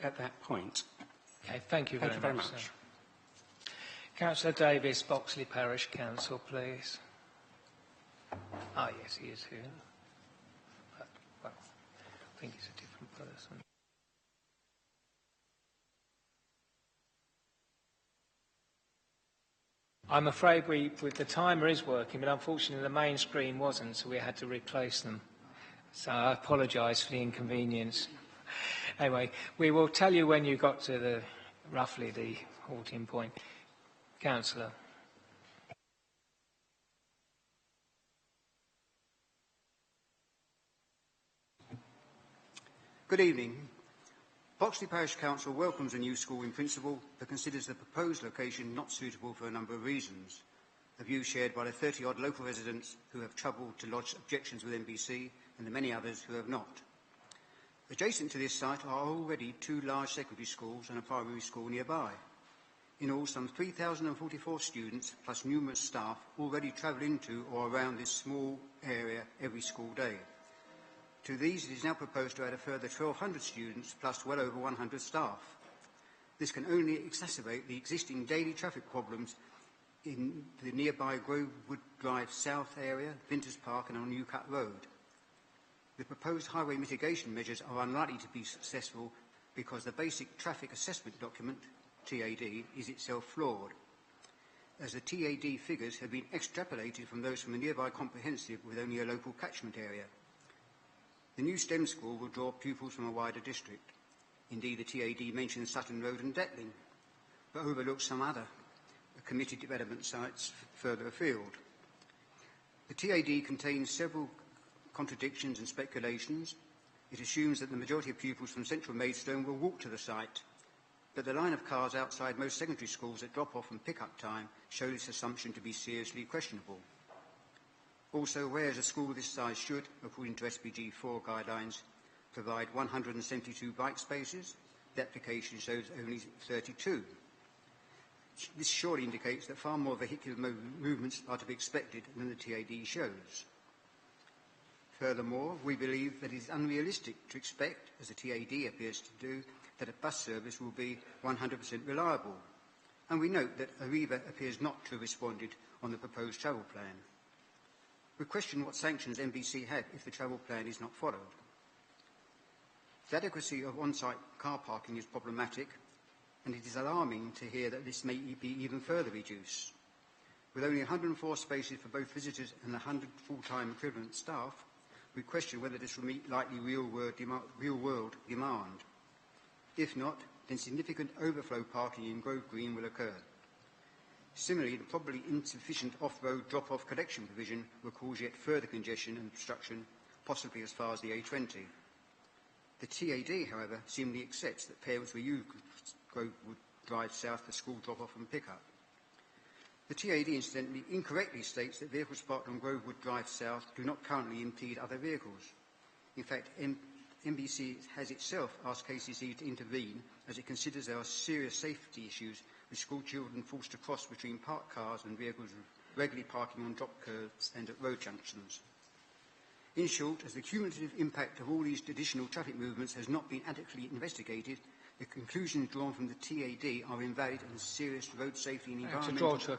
at that point. Okay, thank you very much. Sir. Councillor Davis, Boxley Parish Council, please. Ah, yes, he is here. Well, I think he's a different person. I'm afraid the timer is working, but unfortunately the main screen wasn't, so we had to replace them. So I apologise for the inconvenience. Anyway, we will tell you when you got to roughly the halting point. Councillor. Good evening. Boxley Parish Council welcomes a new school in principle, but considers the proposed location not suitable for a number of reasons. A view shared by the 30-odd local residents who have troubled to lodge objections with NBC and the many others who have not. Adjacent to this site are already 2 large secondary schools and a primary school nearby. In all, some 3,044 students plus numerous staff already travel into or around this small area every school day. To these, it is now proposed to add a further 1,200 students plus well over 100 staff. This can only exacerbate the existing daily traffic problems in the nearby Grovewood Drive South area, Vinters Park and on Newcut Road. The proposed highway mitigation measures are unlikely to be successful because the basic traffic assessment document, TAD, is itself flawed, as the TAD figures have been extrapolated from those from a nearby comprehensive with only a local catchment area. The new STEM school will draw pupils from a wider district. Indeed, the TAD mentions Sutton Road and Detling, but overlooks some other committed development sites further afield. The TAD contains several contradictions and speculations. It assumes that the majority of pupils from central Maidstone will walk to the site, but the line of cars outside most secondary schools at drop-off and pick-up time show this assumption to be seriously questionable. Also, whereas a school this size should, according to SPG 4 guidelines, provide 172 bike spaces, the application shows only 32. This surely indicates that far more vehicular movements are to be expected than the TAD shows. Furthermore, we believe that it is unrealistic to expect, as the TAD appears to do, that a bus service will be 100% reliable. And we note that Arriva appears not to have responded on the proposed travel plan. We question what sanctions NBC have if the travel plan is not followed. The adequacy of on-site car parking is problematic, and it is alarming to hear that this may be even further reduced. With only 104 spaces for both visitors and 100 full-time equivalent staff, we question whether this will meet likely real-world demand. If not, then significant overflow parking in Grove Green will occur. Similarly, the probably insufficient off-road drop-off collection provision will cause yet further congestion and obstruction, possibly as far as the A20. The TAD, however, seemingly accepts that parents will use Grovewood Drive South for school drop-off and pick-up. The TAD, incidentally, incorrectly states that vehicles parked on Grovewood Drive South do not currently impede other vehicles. In fact, NBC has itself asked KCC to intervene as it considers there are serious safety issues with school children forced to cross between parked cars and vehicles regularly parking on drop curbs and at road junctions. In short, as the cumulative impact of all these additional traffic movements has not been adequately investigated, the conclusions drawn from the TAD are invalid and serious road safety and environmental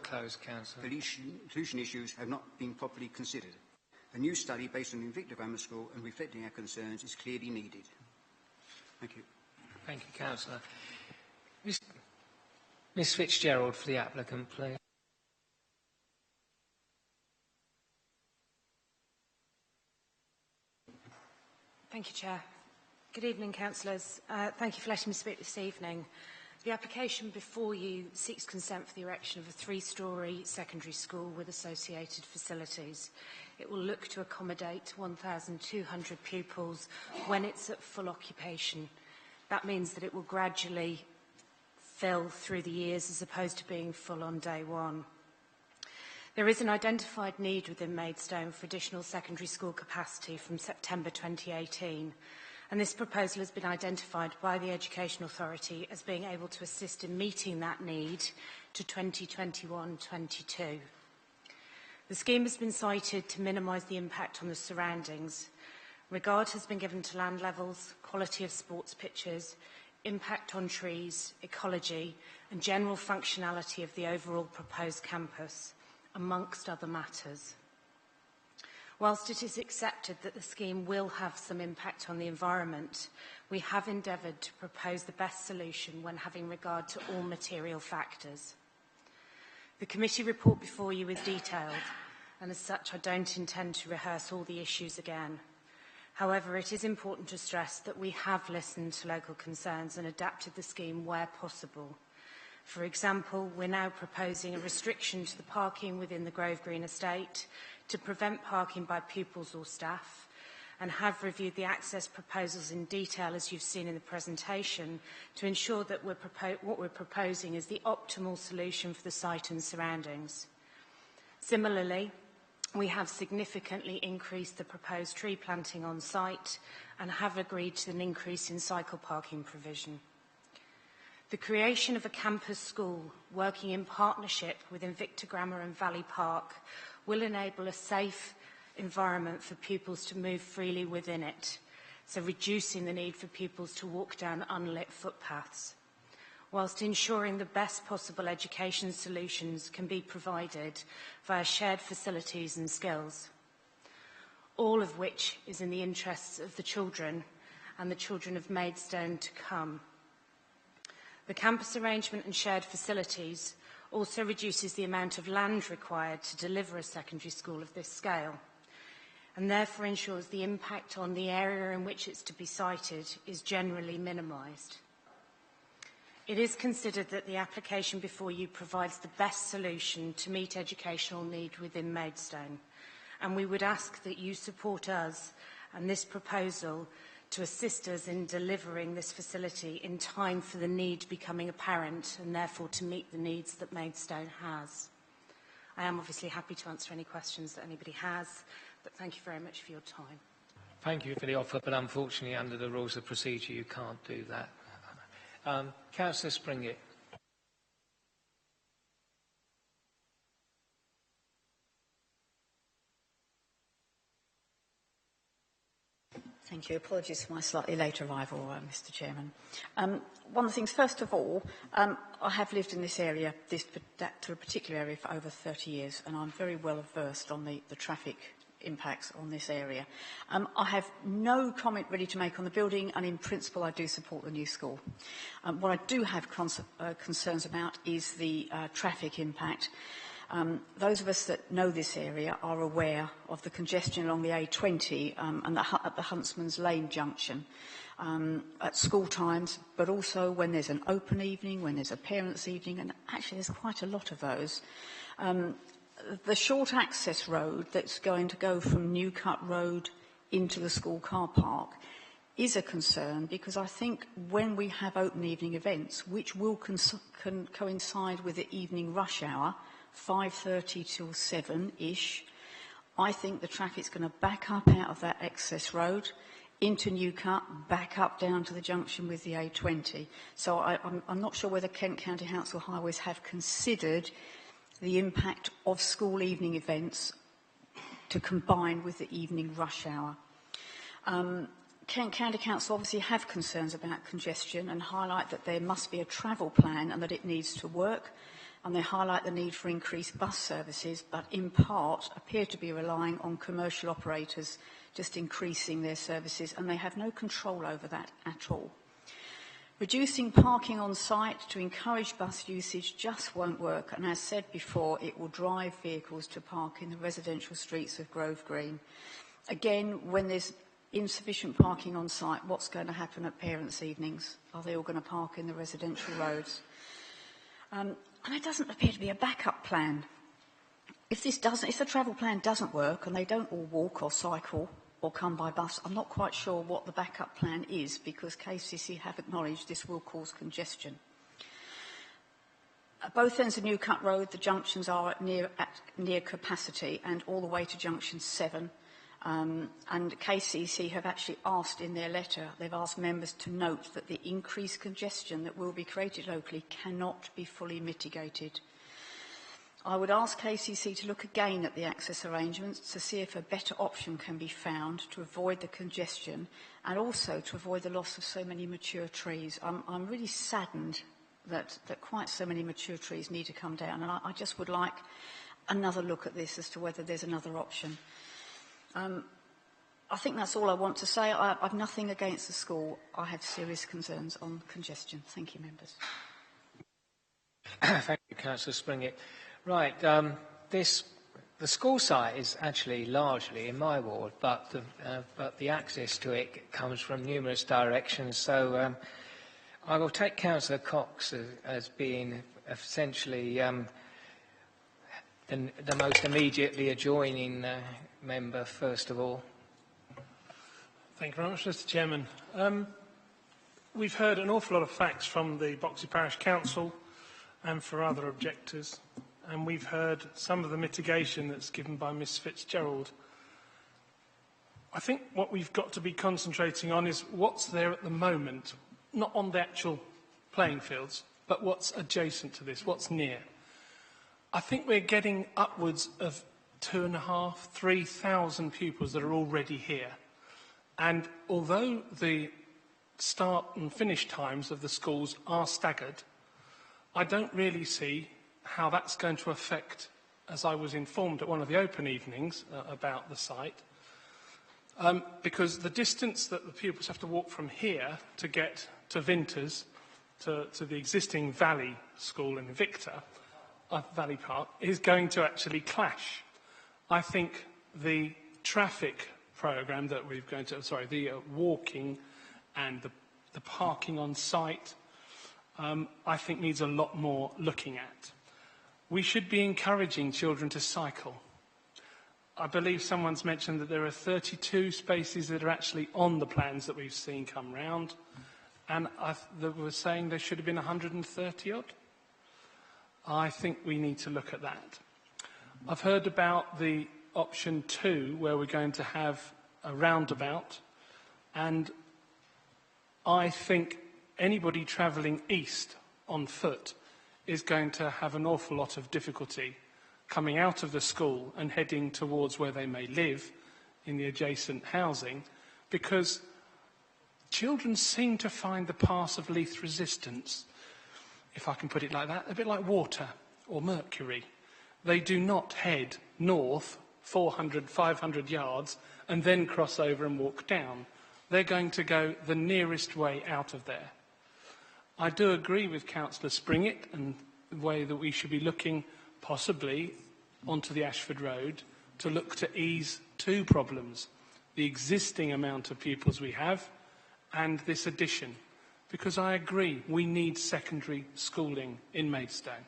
pollution issues have not been properly considered. A new study based on Invicta Grammar School and reflecting our concerns is clearly needed. Thank you. Thank you, Councillor. Ms Fitzgerald for the applicant, please. Thank you, Chair. Good evening, councillors. Thank you for letting me speak this evening. The application before you seeks consent for the erection of a 3-storey secondary school with associated facilities. It will look to accommodate 1,200 pupils when it's at full occupation. That means that it will gradually fill through the years as opposed to being full on day one. There is an identified need within Maidstone for additional secondary school capacity from September 2018, and this proposal has been identified by the Education Authority as being able to assist in meeting that need to 2021-22. The scheme has been cited to minimise the impact on the surroundings. Regard has been given to land levels, quality of sports pitches, impact on trees, ecology and general functionality of the overall proposed campus, amongst other matters. Whilst it is accepted that the scheme will have some impact on the environment, we have endeavoured to propose the best solution when having regard to all material factors. The committee report before you is detailed, and as such I don't intend to rehearse all the issues again. However, it is important to stress that we have listened to local concerns and adapted the scheme where possible. For example, we're now proposing a restriction to the parking within the Grove Green estate to prevent parking by pupils or staff, and have reviewed the access proposals in detail, as you've seen in the presentation, to ensure that what we're proposing is the optimal solution for the site and surroundings. Similarly, we have significantly increased the proposed tree planting on site and have agreed to an increase in cycle parking provision. The creation of a campus school working in partnership with Invicta Grammar and Valley Park will enable a safe environment for pupils to move freely within it, so reducing the need for pupils to walk down unlit footpaths, whilst ensuring the best possible education solutions can be provided via shared facilities and skills, all of which is in the interests of the children and the children of Maidstone to come. The campus arrangement and shared facilities also reduces the amount of land required to deliver a secondary school of this scale, and therefore ensures the impact on the area in which it's to be sited is generally minimised. It is considered that the application before you provides the best solution to meet educational need within Maidstone, and we would ask that you support us and this proposal to assist us in delivering this facility in time for the need becoming apparent and therefore to meet the needs that Maidstone has. I am obviously happy to answer any questions that anybody has, but thank you very much for your time. Thank you for the offer, but unfortunately under the rules of procedure you can't do that. Councillor Springett. Thank you. Apologies for my slightly late arrival, Mr. Chairman. One of the things, first of all, I have lived in this area, this particular area, for over 30 years, and I'm very well versed on the traffic impacts on this area. I have no comment ready to make on the building, and in principle I do support the new school. What I do have concerns about is the traffic impact. Those of us that know this area are aware of the congestion along the A20 and at the Huntsman's Lane junction at school times, but also when there's an open evening, when there's a parents' evening, and actually there's quite a lot of those. The short access road that's going to go from Newcut Road into the school car park is a concern, because I think when we have open evening events, which will coincide with the evening rush hour, 5:30 till 7-ish, I think the traffic's going to back up out of that access road into Newcut, back up down to the junction with the A20. So I'm not sure whether Kent County Council Highways have considered the impact of school evening events to combine with the evening rush hour. Kent County Council obviously have concerns about congestion and highlight that there must be a travel plan and that it needs to work. And they highlight the need for increased bus services, but in part appear to be relying on commercial operators just increasing their services, and they have no control over that at all. Reducing parking on site to encourage bus usage just won't work, and as said before, it will drive vehicles to park in the residential streets of Grove Green. Again, when there's insufficient parking on site, what's going to happen at parents' evenings? Are they all going to park in the residential roads? And there doesn't appear to be a backup plan. If the travel plan doesn't work and they don't all walk or cycle or come by bus, I'm not quite sure what the backup plan is, because KCC have acknowledged this will cause congestion. At both ends of Newcut Road, the junctions are at near capacity, and all the way to junction 7. And KCC have actually asked in their letter, they've asked members to note that the increased congestion that will be created locally cannot be fully mitigated. I would ask KCC to look again at the access arrangements to see if a better option can be found to avoid the congestion and also to avoid the loss of so many mature trees. I'm really saddened that quite so many mature trees need to come down, and I just would like another look at this as to whether there's another option. I think that's all I want to say. I've nothing against the school. I have serious concerns on congestion. Thank you, members. Thank you, Councillor Springett. Right, the school site is actually largely in my ward, but the access to it comes from numerous directions. So I will take Councillor Cox as being essentially the most immediately adjoining member, first of all. Thank you very much, Mr. Chairman. We've heard an awful lot of facts from the Boxley Parish Council and for other objectors, and we've heard some of the mitigation that's given by Ms Fitzgerald. I think what we've got to be concentrating on is what's there at the moment, not on the actual playing fields, but what's adjacent to this, what's near. I think we're getting upwards of 2,500, 3,000 pupils that are already here. And although the start and finish times of the schools are staggered, I don't really see how that's going to affect, as I was informed at one of the open evenings about the site, because the distance that the pupils have to walk from here to get to Vinters, to the existing Valley School in Victor, Valley Park, is going to actually clash. I think the traffic programme that we're going to, the walking and the parking on site, I think needs a lot more looking at. We should be encouraging children to cycle. I believe someone's mentioned that there are 32 spaces that are actually on the plans that we've seen come round, and they were saying there should have been 130 odd. I think we need to look at that. I've heard about the option 2, where we're going to have a roundabout, and I think anybody travelling east on foot is going to have an awful lot of difficulty coming out of the school and heading towards where they may live in the adjacent housing, because children seem to find the pass of least resistance, if I can put it like that, a bit like water or mercury. They do not head north 400, 500 yards and then cross over and walk down. They're going to go the nearest way out of there. I do agree with Councillor Springett and the way that we should be looking possibly onto the Ashford Road to look to ease two problems: the existing amount of pupils we have and this addition. Because I agree, we need secondary schooling in Maidstone.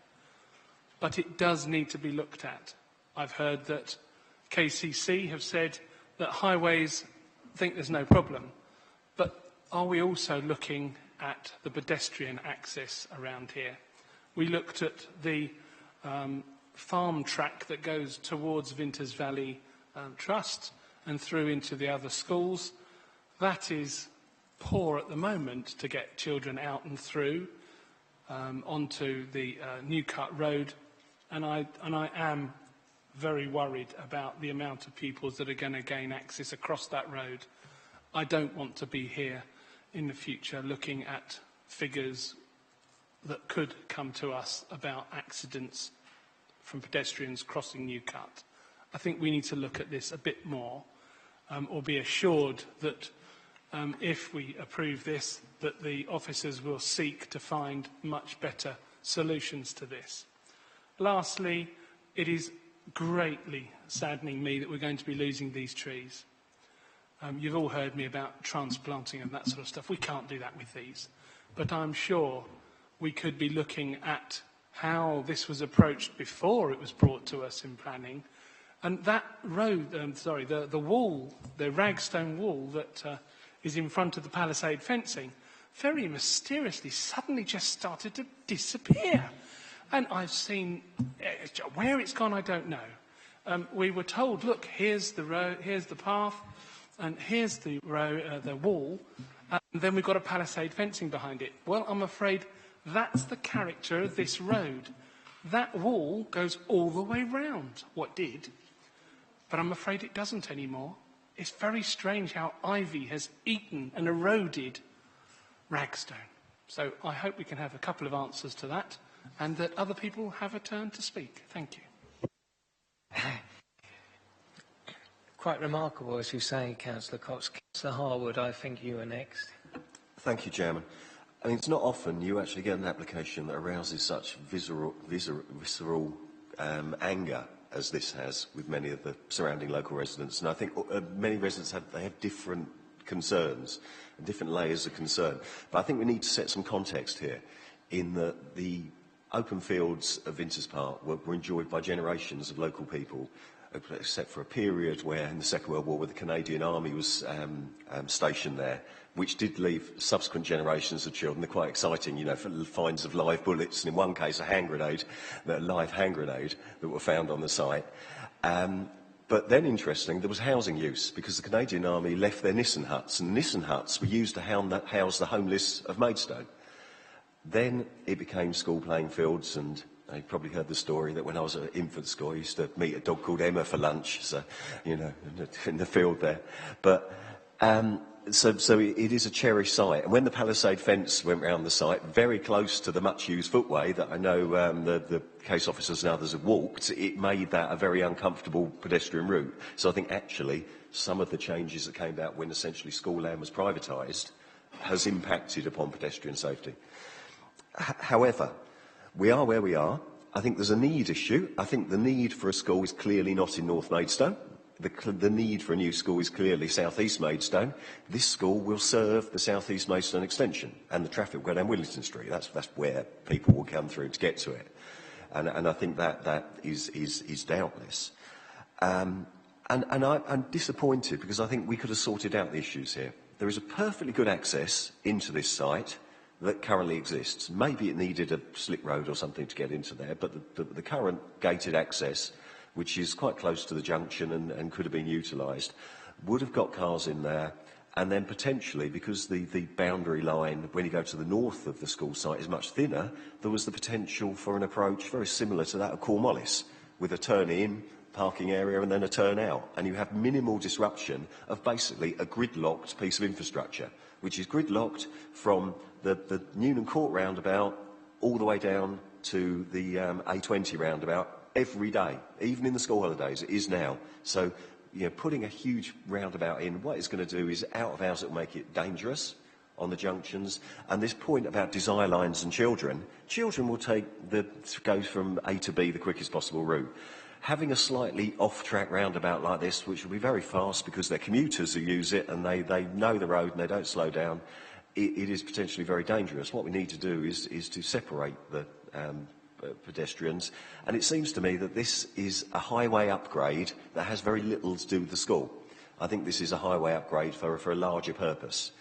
But it does need to be looked at. I've heard that KCC have said that highways think there's no problem. But are we also looking at the pedestrian access around here? We looked at the farm track that goes towards Vinters Valley Trust and through into the other schools. That is poor at the moment to get children out and through onto the Newcut Road, and I am very worried about the amount of pupils that are going to gain access across that road. I don't want to be here in the future looking at figures that could come to us about accidents from pedestrians crossing Newcut. I think we need to look at this a bit more, or be assured that if we approve this, that the officers will seek to find much better solutions to this. Lastly, it is greatly saddening me that we're going to be losing these trees. You've all heard me about transplanting and that sort of stuff. We can't do that with these. But I'm sure we could be looking at how this was approached before it was brought to us in planning. And that road, the wall, the ragstone wall that is in front of the palisade fencing, very mysteriously suddenly just started to disappear. And I've seen where it's gone, I don't know. We were told, look, here's the road, here's the path, and here's the wall, and then we've got a palisade fencing behind it. Well, I'm afraid that's the character of this road. That wall goes all the way round. What did? But I'm afraid it doesn't anymore. It's very strange how ivy has eaten and eroded ragstone. So I hope we can have a couple of answers to that, and that other people have a turn to speak. Thank you. Quite remarkable, as you say, Councillor Cox. Councillor Harwood, I think you are next. Thank you, Chairman. I mean, it's not often you actually get an application that arouses such visceral anger as this has with many of the surrounding local residents. And I think many residents have different concerns and different layers of concern. But I think we need to set some context here in that the open fields of Vinters Park were enjoyed by generations of local people, except for a period where, in the Second World War, where the Canadian Army was stationed there, which did leave subsequent generations of children. They're quite exciting, you know, for finds of live bullets, and in one case a live hand grenade that were found on the site. But then, interesting, there was housing use, because the Canadian Army left their Nissen huts, and Nissen huts were used to house the homeless of Maidstone. Then it became school playing fields, and you've probably heard the story that when I was at infant school, I used to meet a dog called Emma for lunch, so, you know, in the field there. But so it is a cherished site. And when the palisade fence went round the site, very close to the much-used footway that I know the case officers and others have walked, it made that a very uncomfortable pedestrian route. So I think actually some of the changes that came about when essentially school land was privatised has impacted upon pedestrian safety. However, we are where we are. I think there's a need issue. I think the need for a school is clearly not in North Maidstone. The need for a new school is clearly South East Maidstone. This school will serve the South East Maidstone extension, and the traffic will go down Willington Street. That's where people will come through to get to it. And I think that is doubtless. And I'm disappointed, because I think we could have sorted out the issues here. There is a perfectly good access into this site that currently exists. Maybe it needed a slick road or something to get into there, but the current gated access, which is quite close to the junction and could have been utilised, would have got cars in there. And then potentially, because the boundary line, when you go to the north of the school site, is much thinner, there was the potential for an approach very similar to that of Cornwallis, with a turn in, parking area, and then a turn out. And you have minimal disruption of basically a gridlocked piece of infrastructure, which is gridlocked from the Newnham Court roundabout all the way down to the A20 roundabout every day, even in the school holidays. It is now. So, you know, putting a huge roundabout in, what it's going to do is out of hours, it will make it dangerous on the junctions. And this point about desire lines and children will go from A to B the quickest possible route. Having a slightly off-track roundabout like this, which will be very fast because they're commuters who use it and they know the road and they don't slow down, it is potentially very dangerous. What we need to do is to separate the pedestrians, and it seems to me that this is a highway upgrade that has very little to do with the school. I think this is a highway upgrade for a larger purpose.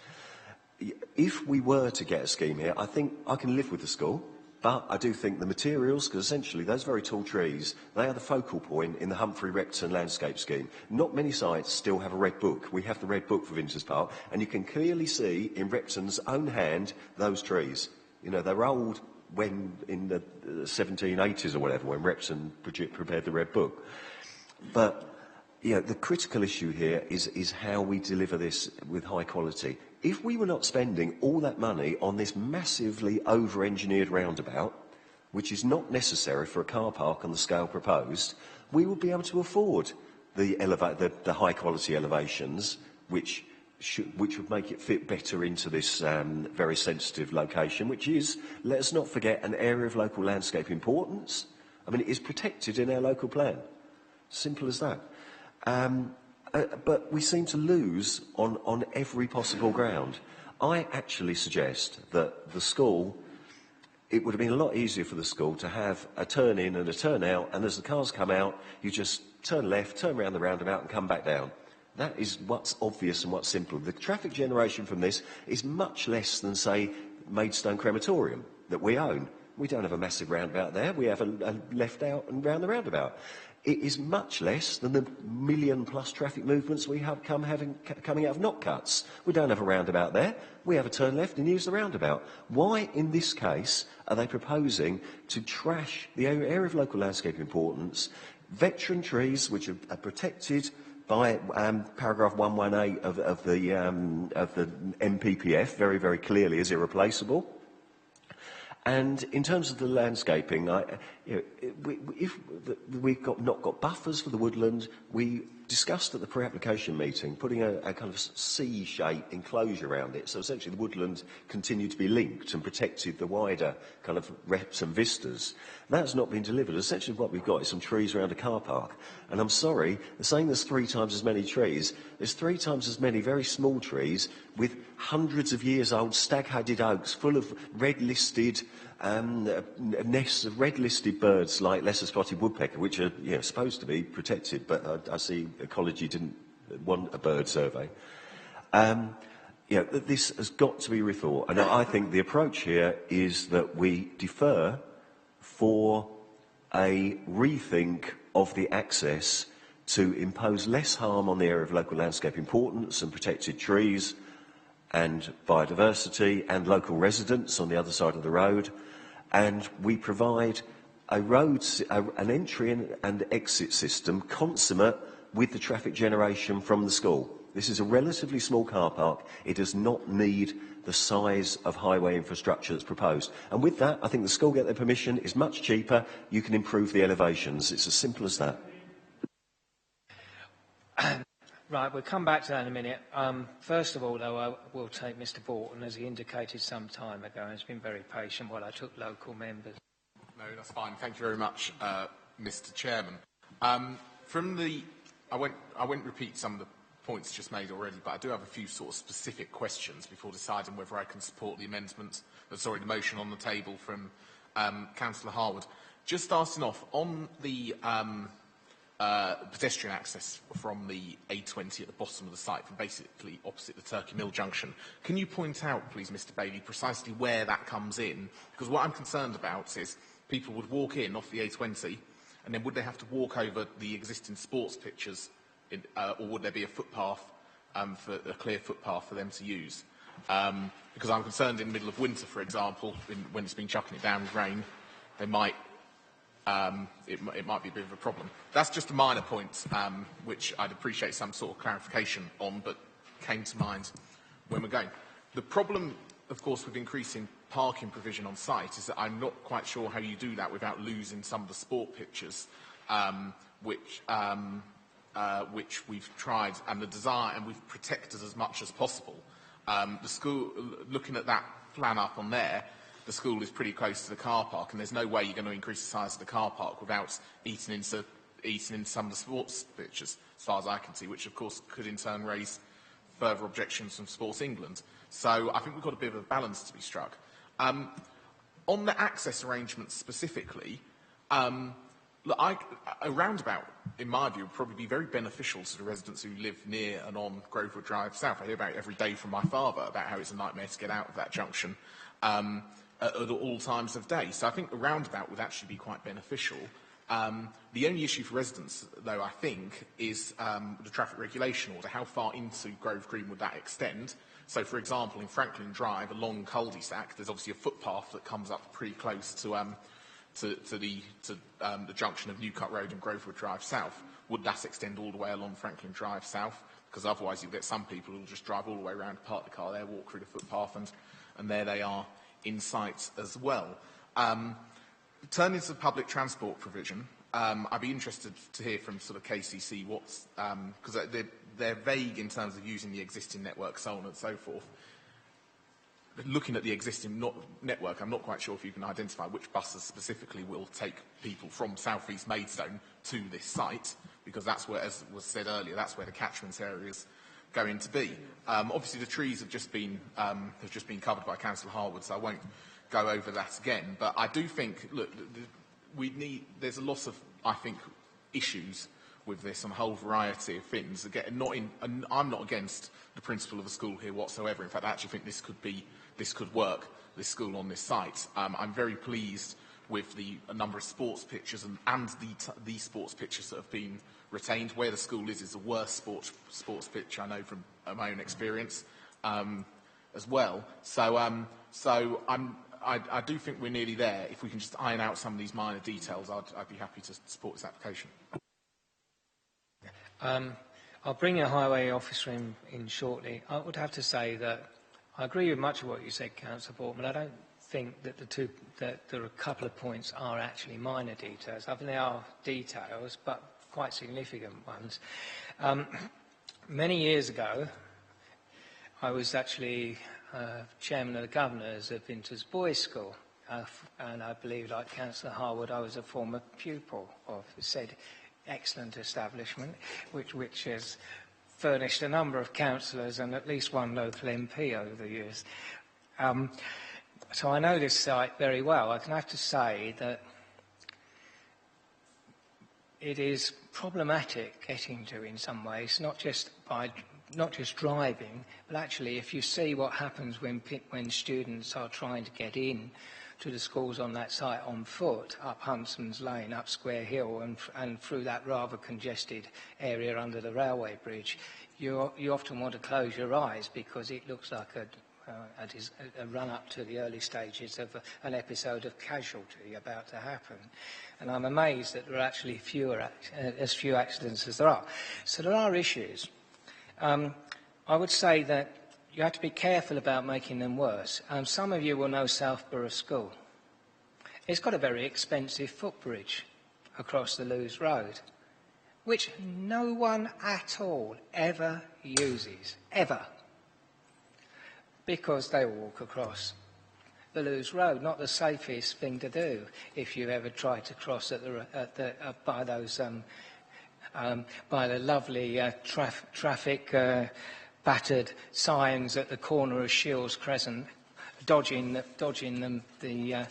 If we were to get a scheme here, I think I can live with the school, but I do think the materials, because essentially those very tall trees, they are the focal point in the Humphrey Repton landscape scheme. Not many sites still have a red book. We have the red book for Vinters Park, and you can clearly see in Repton's own hand those trees. You know, they're old when in the 1780s or whatever, when Repton prepared the red book. But you know, the critical issue here is how we deliver this with high quality. If we were not spending all that money on this massively over-engineered roundabout, which is not necessary for a car park on the scale proposed, we would be able to afford the high-quality elevations, which would make it fit better into this very sensitive location, which is, let us not forget, an area of local landscape importance. I mean, it is protected in our local plan. Simple as that. But we seem to lose on every possible ground. I actually suggest that the school, it would have been a lot easier for the school to have a turn in and a turn out, and as the cars come out, you just turn left, turn around the roundabout and come back down. That is what's obvious and what's simple. The traffic generation from this is much less than, say, Maidstone Crematorium that we own. We don't have a massive roundabout there. We have a left out and round the roundabout. It is much less than the million-plus traffic movements we have coming out of Knott Cuts. We don't have a roundabout there. We have a turn left and use the roundabout. Why, in this case, are they proposing to trash the area of local landscape importance, veteran trees which are protected by paragraph 118 of the MPPF, very, very clearly as irreplaceable? And in terms of the landscaping, if we've not got buffers for the woodland, we discussed at the pre-application meeting putting a kind of C-shaped enclosure around it. So essentially the woodland continued to be linked and protected the wider kind of reps and vistas. That's not been delivered. Essentially what we've got is some trees around a car park. And I'm sorry, they're saying there's 3 times as many trees. There's 3 times as many very small trees with hundreds of years old stag-headed oaks full of red-listed nests of red-listed birds like lesser-spotted woodpecker, which are supposed to be protected, but I see ecology didn't want a bird survey. This has got to be rethought, and I think the approach here is that we defer for a rethink of the access to impose less harm on the area of local landscape importance and protected trees and biodiversity and local residents on the other side of the road, and we provide an entry and exit system consummate with the traffic generation from the school. This is a relatively small car park. It does not need the size of highway infrastructure that's proposed. And with that, I think the school get their permission. It's much cheaper. You can improve the elevations. It's as simple as that. Right, we'll come back to that in a minute. First of all, though, I will take Mr. Borton, as he indicated some time ago, and has been very patient while I took local members. No, that's fine. Thank you very much, Mr. Chairman. I won't repeat some of the points just made already, but I do have a few sort of specific questions before deciding whether I can support the the motion on the table from Councillor Harwood. Just starting off on the pedestrian access from the A20 at the bottom of the site, from basically opposite the Turkey Mill junction. Can you point out, please, Mr. Bailey, precisely where that comes in? Because what I'm concerned about is people would walk in off the A20, and then would they have to walk over the existing sports pitches, or would there be a footpath, a clear footpath for them to use? Because I'm concerned in the middle of winter, for example, when it's been chucking it down with rain, they might it might be a bit of a problem. That's just a minor point, which I'd appreciate some sort of clarification on, but came to mind when we're going. The problem, of course, with increasing parking provision on site is that I'm not quite sure how you do that without losing some of the sport pitches, which we've tried, and the desire, and we've protected as much as possible. The school, looking at that plan up on there, the school is pretty close to the car park, and there's no way you're going to increase the size of the car park without eating into some of the sports pitches, as far as I can see, which of course could in turn raise further objections from Sports England. So I think we've got a bit of a balance to be struck. On the access arrangements specifically, a roundabout, in my view, would probably be very beneficial to the residents who live near and on Grovewood Drive South. I hear about it every day from my father, about how it's a nightmare to get out of that junction at all times of day. So I think a roundabout would actually be quite beneficial. The only issue for residents, though, I think, is the traffic regulation order. How far into Grove Green would that extend? So, for example, in Franklin Drive, along cul-de-sac, there's obviously a footpath that comes up pretty close to the junction of Newcut Road and Grovewood Drive South. Would that extend all the way along Franklin Drive South? Because otherwise you'll get some people who will just drive all the way around, park the car there, walk through the footpath, and there they are in sight as well. Turning to public transport provision, I'd be interested to hear from sort of KCC what's, because they're vague in terms of using the existing network, so on and so forth. Looking at the existing network, I'm not quite sure if you can identify which buses specifically will take people from South East Maidstone to this site, because that's where, as was said earlier, that's where the catchment area is going to be. Obviously, the trees have just been covered by Councillor Harwood, so I won't go over that again. But I do think, look, there's a lot of, I think, issues with this on a whole variety of things. Again, I'm not against the principle of a school here whatsoever. In fact, I actually think this could work, this school on this site. I'm very pleased with a number of sports pitches and the sports pitches that have been retained. Where the school is the worst sports pitch I know from my own experience as well. So I do think we're nearly there. If we can just iron out some of these minor details, I'd be happy to support this application. I'll bring a highway officer in shortly. I would have to say that I agree with much of what you said, Councillor Portman. I don't think that that there are a couple of points are actually minor details. I think they are details, but quite significant ones. Many years ago, I was actually chairman of the governors of Vinters Boys School, and I believe, like Councillor Harwood, I was a former pupil of said excellent establishment, which has furnished a number of councillors and at least one local MP over the years. So I know this site very well. I can have to say that it is problematic getting to in some ways, not just driving, but actually if you see what happens when students are trying to get in to the schools on that site on foot, up Huntsman's Lane, up Square Hill, and through that rather congested area under the railway bridge, you often want to close your eyes because it looks like a run-up to the early stages of an episode of casualty about to happen. And I'm amazed that there are actually as few accidents as there are. So there are issues. I would say that you have to be careful about making them worse. Some of you will know Southborough School. It's got a very expensive footbridge across the Lewes Road, which no one at all ever uses, ever, because they walk across the Lewes Road, not the safest thing to do if you ever try to cross by the lovely traffic battered signs at the corner of Shields Crescent, dodging the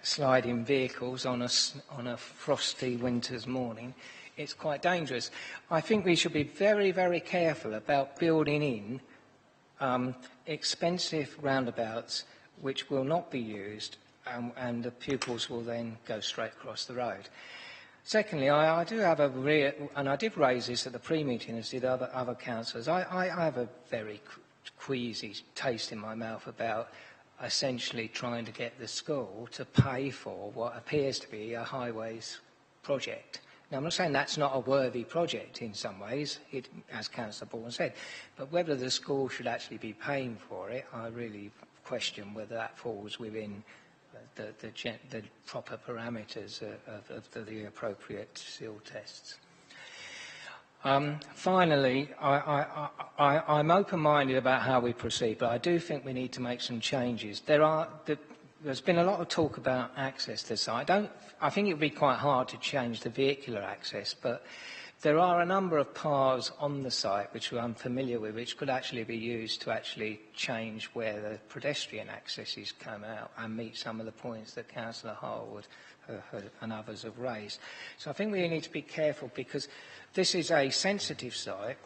sliding vehicles on a frosty winter's morning. It's quite dangerous. I think we should be very, very careful about building in expensive roundabouts which will not be used, and the pupils will then go straight across the road. Secondly, I do have and I did raise this at the pre-meeting, as did other councillors. I have a very queasy taste in my mouth about essentially trying to get the school to pay for what appears to be a highways project. Now, I'm not saying that's not a worthy project in some ways, as Councillor Bourne said, but whether the school should actually be paying for it, I really question whether that falls within the proper parameters of the appropriate seal tests. Finally, I'm open-minded about how we proceed, but I do think we need to make some changes. There's been a lot of talk about access to the site. I think it would be quite hard to change the vehicular access, but there are a number of paths on the site which we're unfamiliar with, which could actually be used to actually change where the pedestrian accesses come out and meet some of the points that Councillor Harwood and others have raised. So I think we need to be careful because this is a sensitive site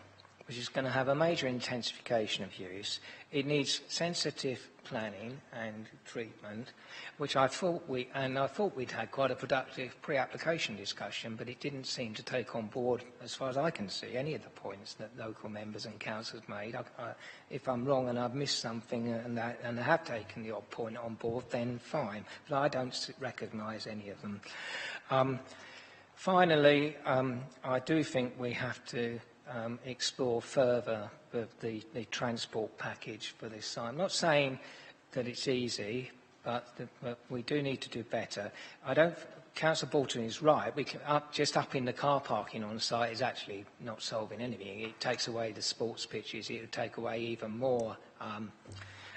which is going to have a major intensification of use. It needs sensitive planning and treatment, which I thought we'd had quite a productive pre-application discussion, but it didn't seem to take on board, as far as I can see, any of the points that local members and councillors made. If I'm wrong and I've missed something and I have taken the odd point on board, then fine, but I don't recognise any of them. Finally, I do think we have to explore further the transport package for this site. I'm not saying that it's easy, but we do need to do better. Councillor Bolton is right. Just upping the car parking on site is actually not solving anything. It takes away the sports pitches. It would take away even more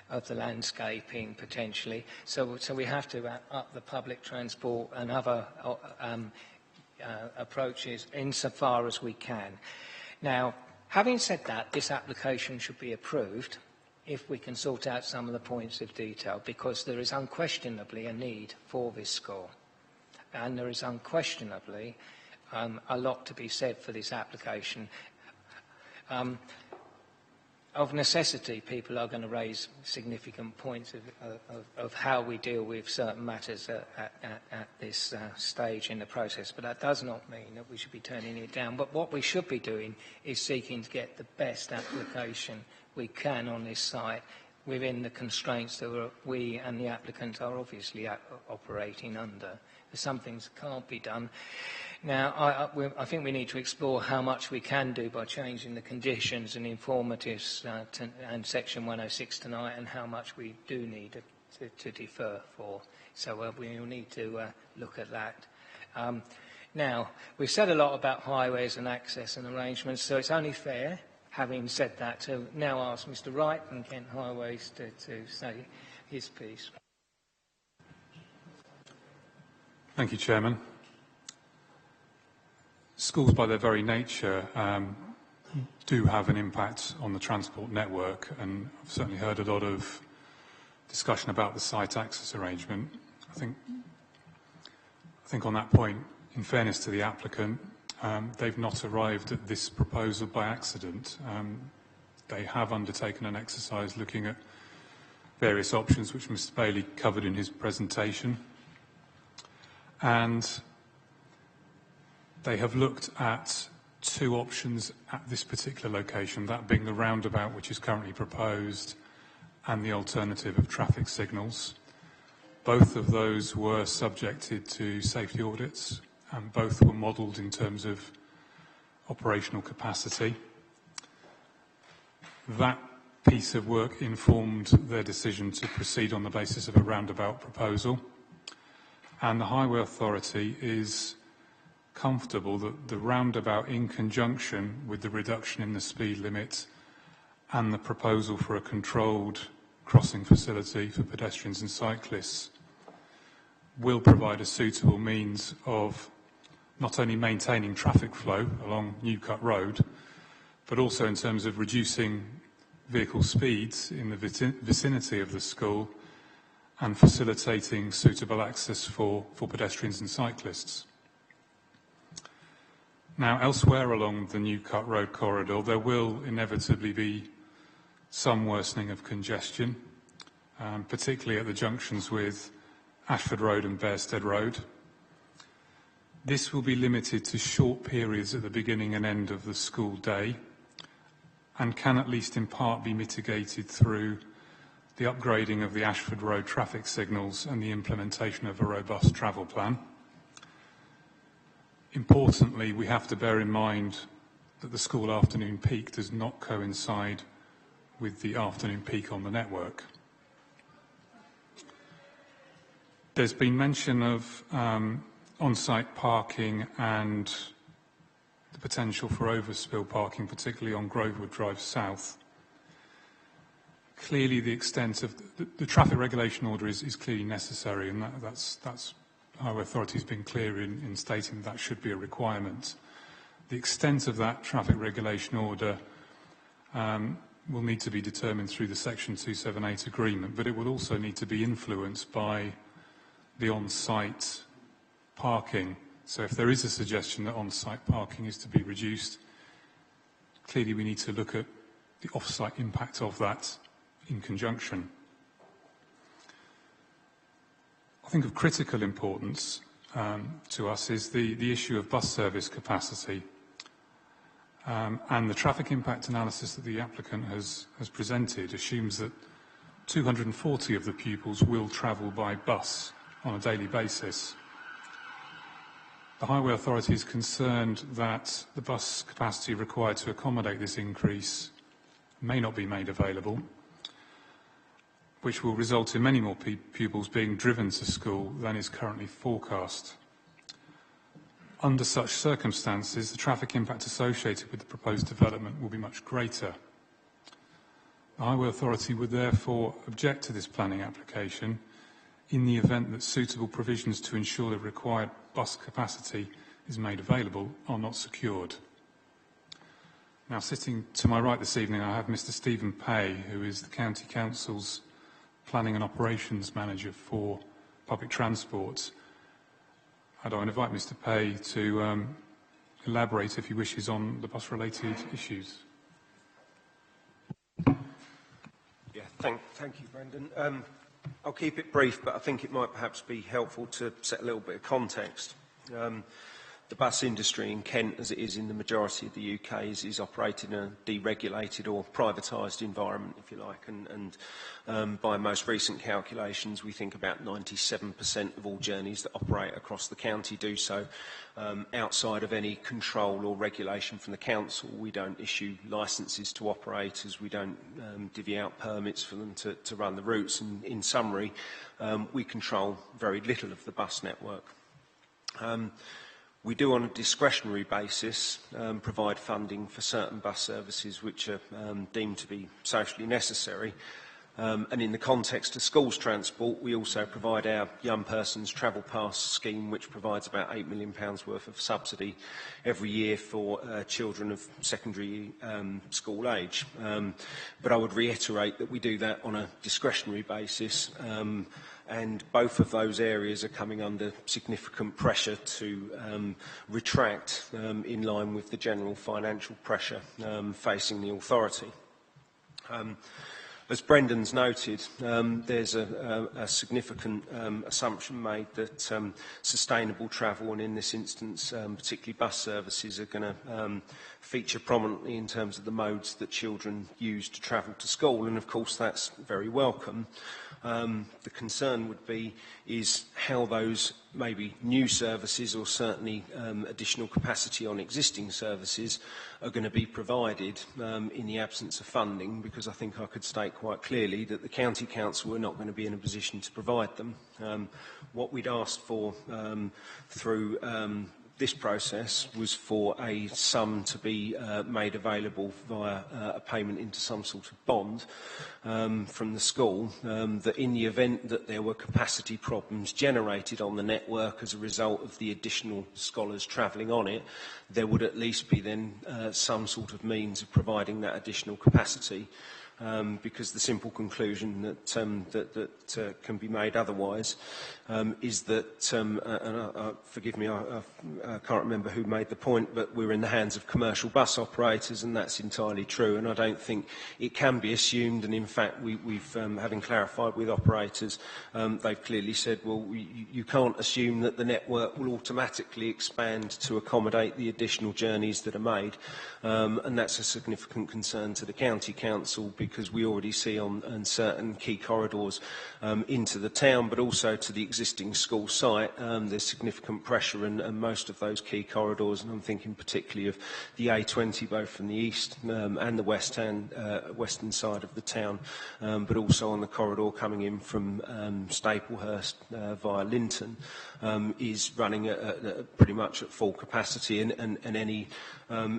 of the landscaping potentially. So we have to up the public transport and other approaches insofar as we can. Now, having said that, this application should be approved if we can sort out some of the points of detail, because there is unquestionably a need for this school. And there is unquestionably a lot to be said for this application. Of necessity, people are going to raise significant points of how we deal with certain matters at this stage in the process, but that does not mean that we should be turning it down. But what we should be doing is seeking to get the best application we can on this site within the constraints that we and the applicant are obviously operating under. There's some things that can't be done. Now, I think we need to explore how much we can do by changing the conditions and informatives and Section 106 tonight, and how much we do need to defer for. So we will need to look at that. Now, we've said a lot about highways and access and arrangements, so it's only fair, having said that, to now ask Mr. Wright from Kent Highways to say his piece. Thank you, Chairman. Schools, by their very nature, do have an impact on the transport network, and I've certainly heard a lot of discussion about the site access arrangement. I think on that point, in fairness to the applicant, they've not arrived at this proposal by accident. They have undertaken an exercise looking at various options, which Mr. Bailey covered in his presentation. And they have looked at two options at this particular location, that being the roundabout which is currently proposed and the alternative of traffic signals. Both of those were subjected to safety audits and both were modelled in terms of operational capacity. That piece of work informed their decision to proceed on the basis of a roundabout proposal, and the Highway Authority is comfortable that the roundabout, in conjunction with the reduction in the speed limit and the proposal for a controlled crossing facility for pedestrians and cyclists, will provide a suitable means of not only maintaining traffic flow along Newcut Road, but also in terms of reducing vehicle speeds in the vicinity of the school and facilitating suitable access for pedestrians and cyclists. Now, elsewhere along the Newcut Road corridor, there will inevitably be some worsening of congestion, particularly at the junctions with Ashford Road and Bearstead Road. This will be limited to short periods at the beginning and end of the school day and can at least in part be mitigated through the upgrading of the Ashford Road traffic signals and the implementation of a robust travel plan. Importantly, we have to bear in mind that the school afternoon peak does not coincide with the afternoon peak on the network. There's been mention of on-site parking and the potential for overspill parking, particularly on Grovewood Drive South. Clearly, the extent of the traffic regulation order is clearly necessary, and that's our authority has been clear in stating that should be a requirement. The extent of that traffic regulation order will need to be determined through the Section 278 agreement, but it will also need to be influenced by the on-site parking. So if there is a suggestion that on-site parking is to be reduced, clearly we need to look at the off-site impact of that in conjunction. I think of critical importance to us is the issue of bus service capacity. And the traffic impact analysis that the applicant has presented assumes that 240 of the pupils will travel by bus on a daily basis. The Highway Authority is concerned that the bus capacity required to accommodate this increase may not be made available, which will result in many more pupils being driven to school than is currently forecast. Under such circumstances, the traffic impact associated with the proposed development will be much greater. The Highway Authority would therefore object to this planning application in the event that suitable provisions to ensure the required bus capacity is made available are not secured. Now, sitting to my right this evening, I have Mr. Stephen Pay, who is the County Council's Planning and Operations Manager for Public Transport. I'd invite Mr. Pay to elaborate, if he wishes, on the bus-related issues. Yeah, thank you, Brendan. I'll keep it brief, but I think it might perhaps be helpful to set a little bit of context. The bus industry in Kent, as it is in the majority of the UK, is operating in a deregulated or privatised environment, if you like, and by most recent calculations, we think about 97% of all journeys that operate across the county do so outside of any control or regulation from the council. We don't issue licences to operators, we don't divvy out permits for them to run the routes, and in summary, we control very little of the bus network. We do, on a discretionary basis, provide funding for certain bus services which are deemed to be socially necessary. And in the context of schools transport, we also provide our Young Persons Travel Pass scheme, which provides about £8 million worth of subsidy every year for children of secondary school age. But I would reiterate that we do that on a discretionary basis, and both of those areas are coming under significant pressure to retract in line with the general financial pressure facing the authority. As Brendan's noted, there's a significant assumption made that sustainable travel, and in this instance particularly bus services, are going to feature prominently in terms of the modes that children use to travel to school, and of course that's very welcome. The concern would be is how those maybe new services, or certainly additional capacity on existing services, are going to be provided in the absence of funding, because I think I could state quite clearly that the County Council are not going to be in a position to provide them. What we'd asked for through this process was for a sum to be made available via a payment into some sort of bond from the school, that in the event that there were capacity problems generated on the network as a result of the additional scholars travelling on it, there would at least be then some sort of means of providing that additional capacity. Because the simple conclusion that can be made otherwise is that, and forgive me, I can't remember who made the point, but we're in the hands of commercial bus operators, and that's entirely true, and I don't think it can be assumed, and in fact we've having clarified with operators, they've clearly said, well, you can't assume that the network will automatically expand to accommodate the additional journeys that are made, and that's a significant concern to the County Council, because we already see on certain key corridors into the town, but also to the existing school site, there's significant pressure, and most of those key corridors, and I'm thinking particularly of the A20, both from the east and the western side of the town, but also on the corridor coming in from Staplehurst via Linton, is running pretty much at full capacity, and any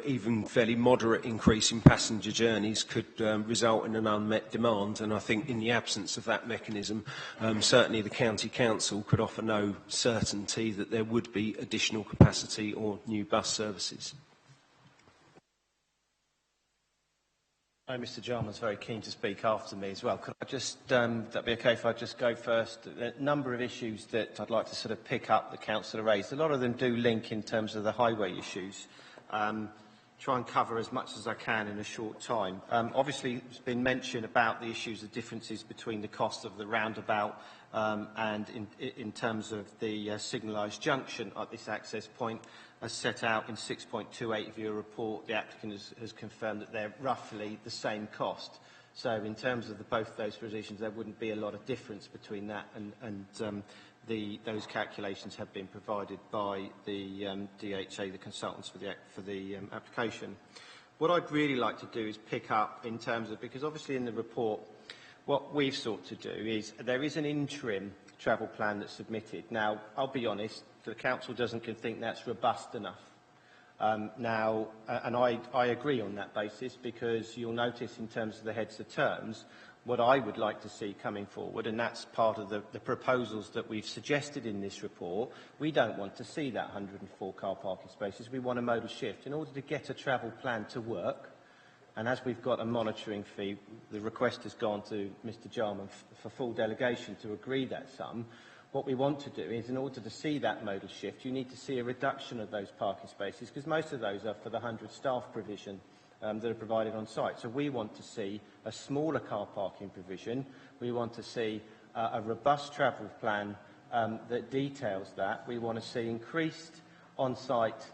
even fairly moderate increase in passenger journeys could result in an unmet demand, and I think in the absence of that mechanism, certainly the County Council could offer no certainty that there would be additional capacity or new bus services. Mr. Jarman's very keen to speak after me as well. Could I just, that'd be okay if I just go first? A number of issues that I'd like to sort of pick up that Councillor raised. A lot of them do link in terms of the highway issues. Try and cover as much as I can in a short time. Obviously, it's been mentioned about the issues of differences between the cost of the roundabout and in terms of the signalised junction at this access point. As set out in 6.28 of your report, the applicant has confirmed that they're roughly the same cost. So in terms of both those positions, there wouldn't be a lot of difference between that, and those calculations have been provided by the DHA, the consultants for the application. What I'd really like to do is pick up in terms of, because obviously in the report, what we've sought to do is, there is an interim travel plan that's submitted. Now, I'll be honest, the Council doesn't think that's robust enough. And I agree on that basis, because you'll notice in terms of the heads of terms, what I would like to see coming forward, and that's part of the proposals that we've suggested in this report, we don't want to see that 104 car parking spaces. We want a modal shift. In order to get a travel plan to work, and as we've got a monitoring fee, the request has gone to Mr. Jarman for full delegation to agree that sum. What we want to do is, in order to see that modal shift, you need to see a reduction of those parking spaces, because most of those are for the 100 staff provision that are provided on site. So we want to see a smaller car parking provision. We want to see a robust travel plan that details that. We want to see increased on-site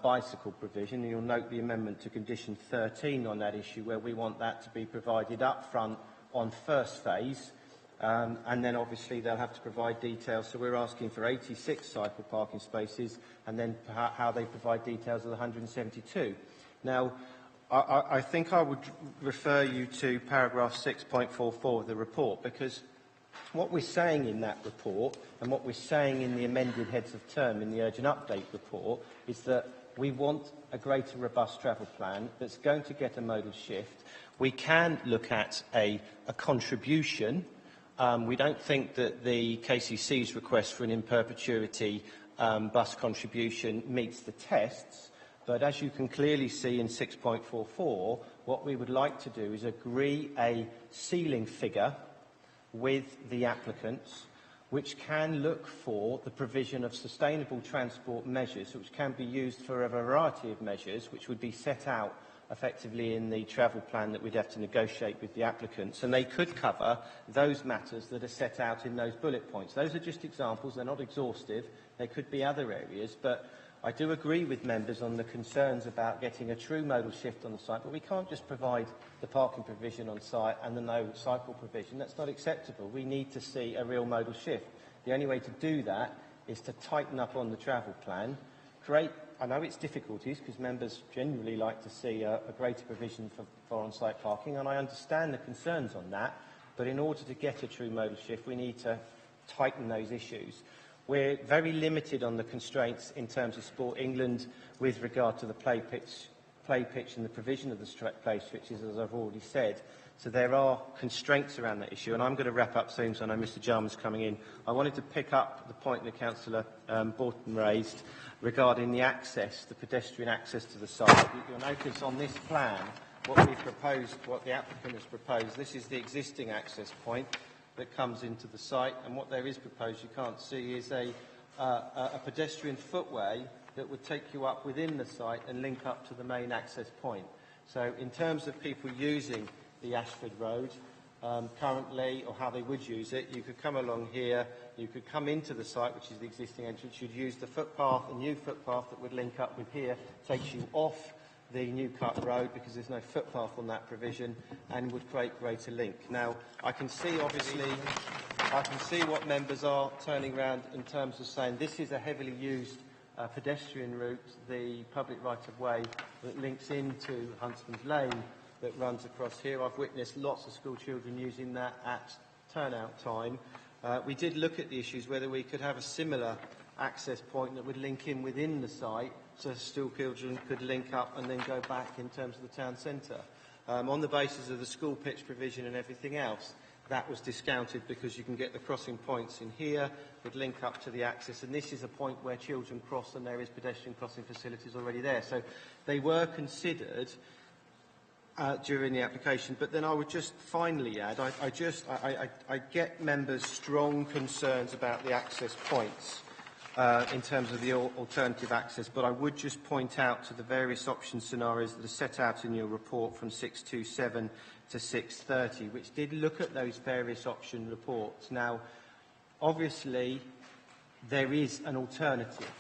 bicycle provision. And you'll note the amendment to condition 13 on that issue, where we want that to be provided up front on first phase. And then obviously they'll have to provide details. So we're asking for 86 cycle parking spaces, and then how they provide details of the 172. Now, I think I would refer you to paragraph 6.44 of the report, because what we're saying in that report, and what we're saying in the amended heads of term in the urgent update report, is that we want a greater robust travel plan that's going to get a modal shift. We can look at a contribution. We don't think that the KCC's request for an in perpetuity bus contribution meets the tests, but as you can clearly see in 6.44, what we would like to do is agree a ceiling figure with the applicants, which can look for the provision of sustainable transport measures, which can be used for a variety of measures, which would be set out effectively in the travel plan that we'd have to negotiate with the applicants. And they could cover those matters that are set out in those bullet points. Those are just examples. They're not exhaustive. There could be other areas. But I do agree with members on the concerns about getting a true modal shift on the site. But we can't just provide the parking provision on site and the no cycle provision. That's not acceptable. We need to see a real modal shift. The only way to do that is to tighten up on the travel plan, create, I know it's difficulties because members generally like to see a greater provision for on-site parking, and I understand the concerns on that, but in order to get a true modal shift, we need to tighten those issues. We're very limited on the constraints in terms of Sport England with regard to the play pitch and the provision of the play pitches, as I've already said. So there are constraints around that issue, and I'm going to wrap up soon, so I know Mr Jarman's coming in. I wanted to pick up the point that Councillor Borton raised regarding the access, the pedestrian access to the site. You'll notice on this plan what we proposed, what the applicant has proposed. This is the existing access point that comes into the site, and what there is proposed, you can't see, is a pedestrian footway that would take you up within the site and link up to the main access point. So in terms of people using the Ashford Road currently, or how they would use it, you could come along here, you could come into the site, which is the existing entrance, you'd use the footpath, a new footpath that would link up with here, takes you off the New Cut Road because there's no footpath on that provision, and would create greater link. Now, I can see, obviously, I can see what members are turning around in terms of saying this is a heavily used pedestrian route, the public right-of-way that links into Huntsman's Lane that runs across here. I've witnessed lots of school children using that at turnout time. We did look at the issues whether we could have a similar access point that would link in within the site so school children could link up and then go back in terms of the town centre. On the basis of the school pitch provision and everything else, that was discounted because you can get the crossing points in here, would link up to the access, and this is a point where children cross and there is pedestrian crossing facilities already there. So they were considered during the application, but then I would just finally add, I get members' strong concerns about the access points in terms of the alternative access, but I would just point out to the various option scenarios that are set out in your report from 627 to 630, which did look at those various option reports. Now, obviously, there is an alternative.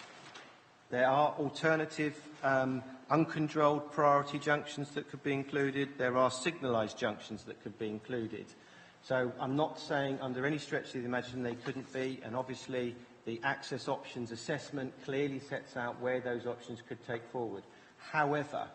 There are alternative uncontrolled priority junctions that could be included. There are signalised junctions that could be included. So I'm not saying under any stretch of the imagination they couldn't be, and obviously the access options assessment clearly sets out where those options could take forward. However,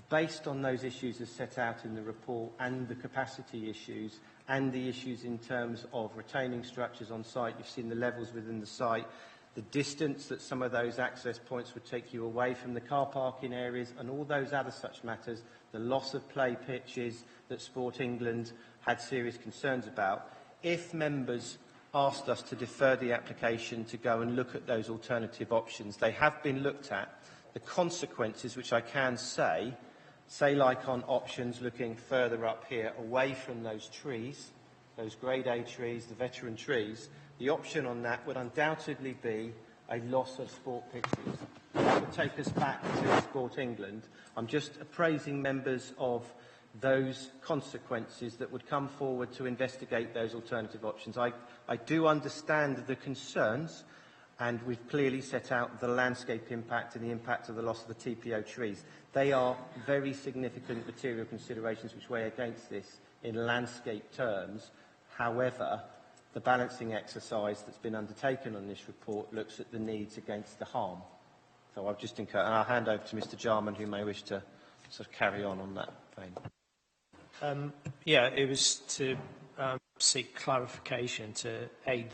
based on those issues as set out in the report and the capacity issues and the issues in terms of retaining structures on site, you've seen the levels within the site, the distance that some of those access points would take you away from the car parking areas and all those other such matters, the loss of play pitches that Sport England had serious concerns about. If members asked us to defer the application to go and look at those alternative options, they have been looked at. The consequences, which I can say like on options looking further up here, away from those trees, those grade A trees, the veteran trees, the option on that would undoubtedly be a loss of sport pitches. That would take us back to Sport England. I'm just appraising members of those consequences that would come forward to investigate those alternative options. I do understand the concerns, and we've clearly set out the landscape impact and the impact of the loss of the TPO trees. They are very significant material considerations which weigh against this in landscape terms. However, the balancing exercise that's been undertaken on this report looks at the needs against the harm. So I've just encouraged, and I'll hand over to Mr Jarman, who may wish to sort of carry on that vein. Yeah, it was to seek clarification to aid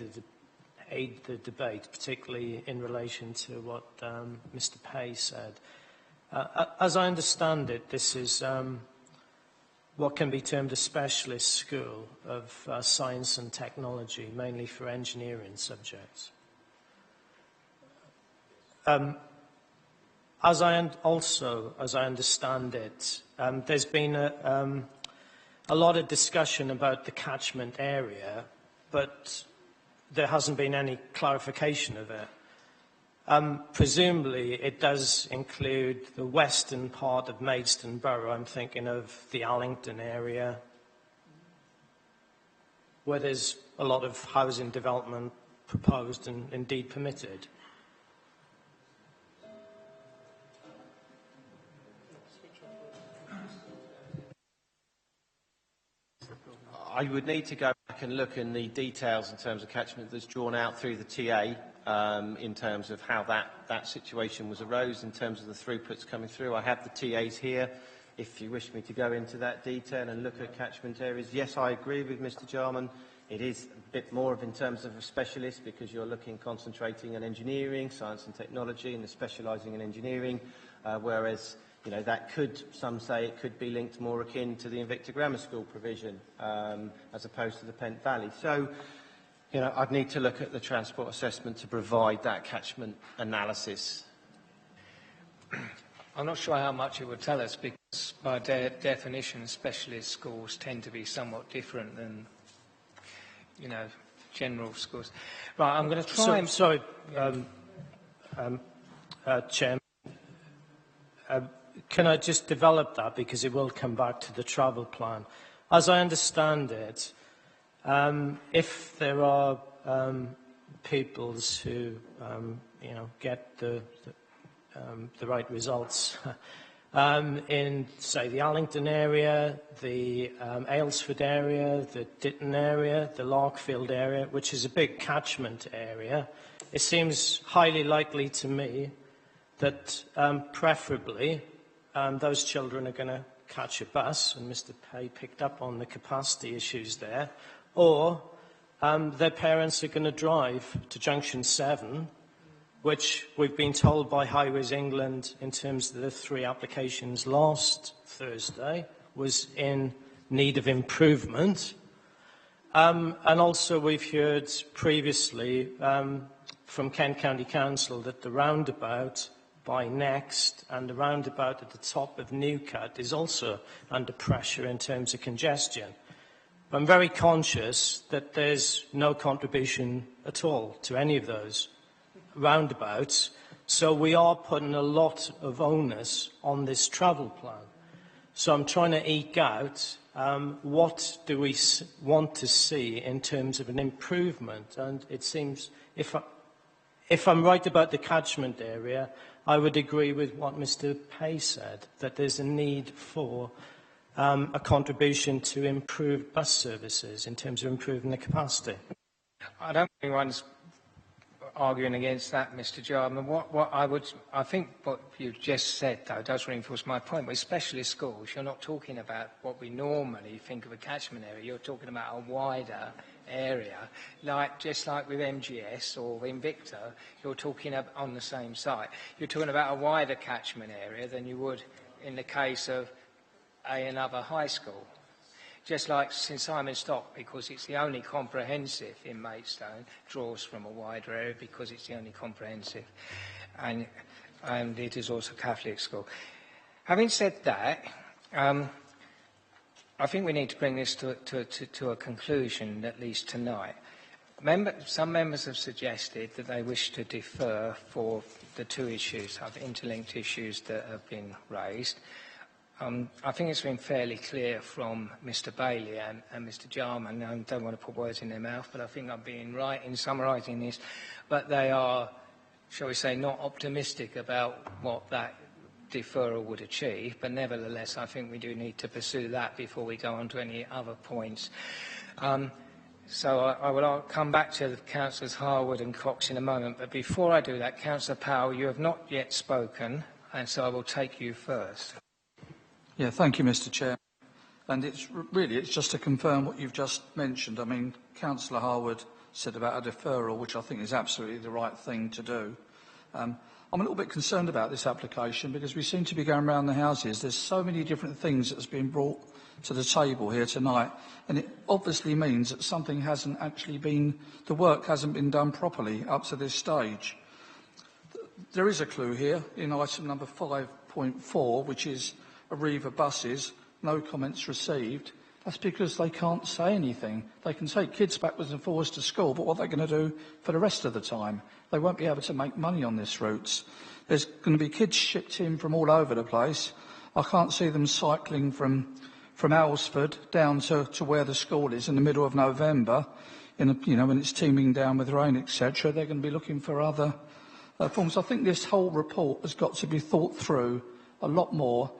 aid the debate, particularly in relation to what Mr. Pay said. As I understand it, this is what can be termed a specialist school of science and technology, mainly for engineering subjects. As I understand it, there's been a lot of discussion about the catchment area, but there hasn't been any clarification of it. Presumably, it does include the western part of Maidstone Borough. I'm thinking of the Allington area, where there's a lot of housing development proposed and indeed permitted. I would need to go back and look in the details in terms of catchment that's drawn out through the TA in terms of how that situation was arose, in terms of the throughputs coming through. I have the TAs here. If you wish me to go into that detail and look at catchment areas, yes, I agree with Mr. Jarman. It is a bit more of in terms of a specialist because you're concentrating on engineering, science and technology, and specialising in engineering, whereas that could, some say it could be linked more akin to the Invicta Grammar School provision as opposed to the Pent Valley. So, I'd need to look at the transport assessment to provide that catchment analysis. I'm not sure how much it would tell us because by definition specialist schools tend to be somewhat different than, general schools. Right, I'm going to try and... Sorry, Chairman. Can I just develop that because it will come back to the travel plan? As I understand it, if there are pupils who, get the right results in, say, the Allington area, the Aylesford area, the Ditton area, the Larkfield area, which is a big catchment area, it seems highly likely to me that preferably those children are going to catch a bus, and Mr. Pay picked up on the capacity issues there, or their parents are going to drive to Junction 7, which we've been told by Highways England in terms of the 3 applications last Thursday was in need of improvement. And also we've heard previously from Kent County Council that the roundabout by Next and the roundabout at the top of Newcut is also under pressure in terms of congestion. I'm very conscious that there's no contribution at all to any of those roundabouts, so we are putting a lot of onus on this travel plan. So I'm trying to eke out what do we want to see in terms of an improvement, and it seems, if I'm right about the catchment area, I would agree with what Mr. Pay said, that there's a need for a contribution to improve bus services in terms of improving the capacity. I don't think anyone's arguing against that, Mr. Jarman. I think what you've just said, though, does reinforce my point. With specialist schools, you're not talking about what we normally think of a catchment area. You're talking about a wider area, just like with MGS or Invicta, you're talking on the same site. You're talking about a wider catchment area than you would in the case of another high school. Just like St Simon Stock, because it's the only comprehensive in Maidstone, draws from a wider area because it's the only comprehensive, and it is also a Catholic school. Having said that, I think we need to bring this to a conclusion, at least tonight. Some members have suggested that they wish to defer for the 2 issues, interlinked issues that have been raised. I think it's been fairly clear from Mr. Bailey and Mr. Jarman, I don't want to put words in their mouth, but I think I'm being right in summarising this, but they are, shall we say, not optimistic about what that deferral would achieve, but nevertheless I think we do need to pursue that before we go on to any other points. So I will come back to Councillors Harwood and Cox in a moment, but before I do that, Councillor Powell, you have not yet spoken, and so I will take you first. Yeah, thank you, Mr. Chair. And it's just to confirm what you've just mentioned. I mean, Councillor Harwood said about a deferral, which I think is absolutely the right thing to do. I'm a little bit concerned about this application because we seem to be going around the houses. There's so many different things that's been brought to the table here tonight, and it obviously means that something hasn't actually been, the work hasn't been done properly up to this stage. There is a clue here in item number 5.4, which is Arriva buses, no comments received. That's because they can't say anything. They can take kids backwards and forwards to school, but what are they going to do for the rest of the time? They won't be able to make money on this route. There's going to be kids shipped in from all over the place. I can't see them cycling from Alresford down to where the school is in the middle of November, when it's teeming down with rain, etc. They're going to be looking for other forms. I think this whole report has got to be thought through a lot more.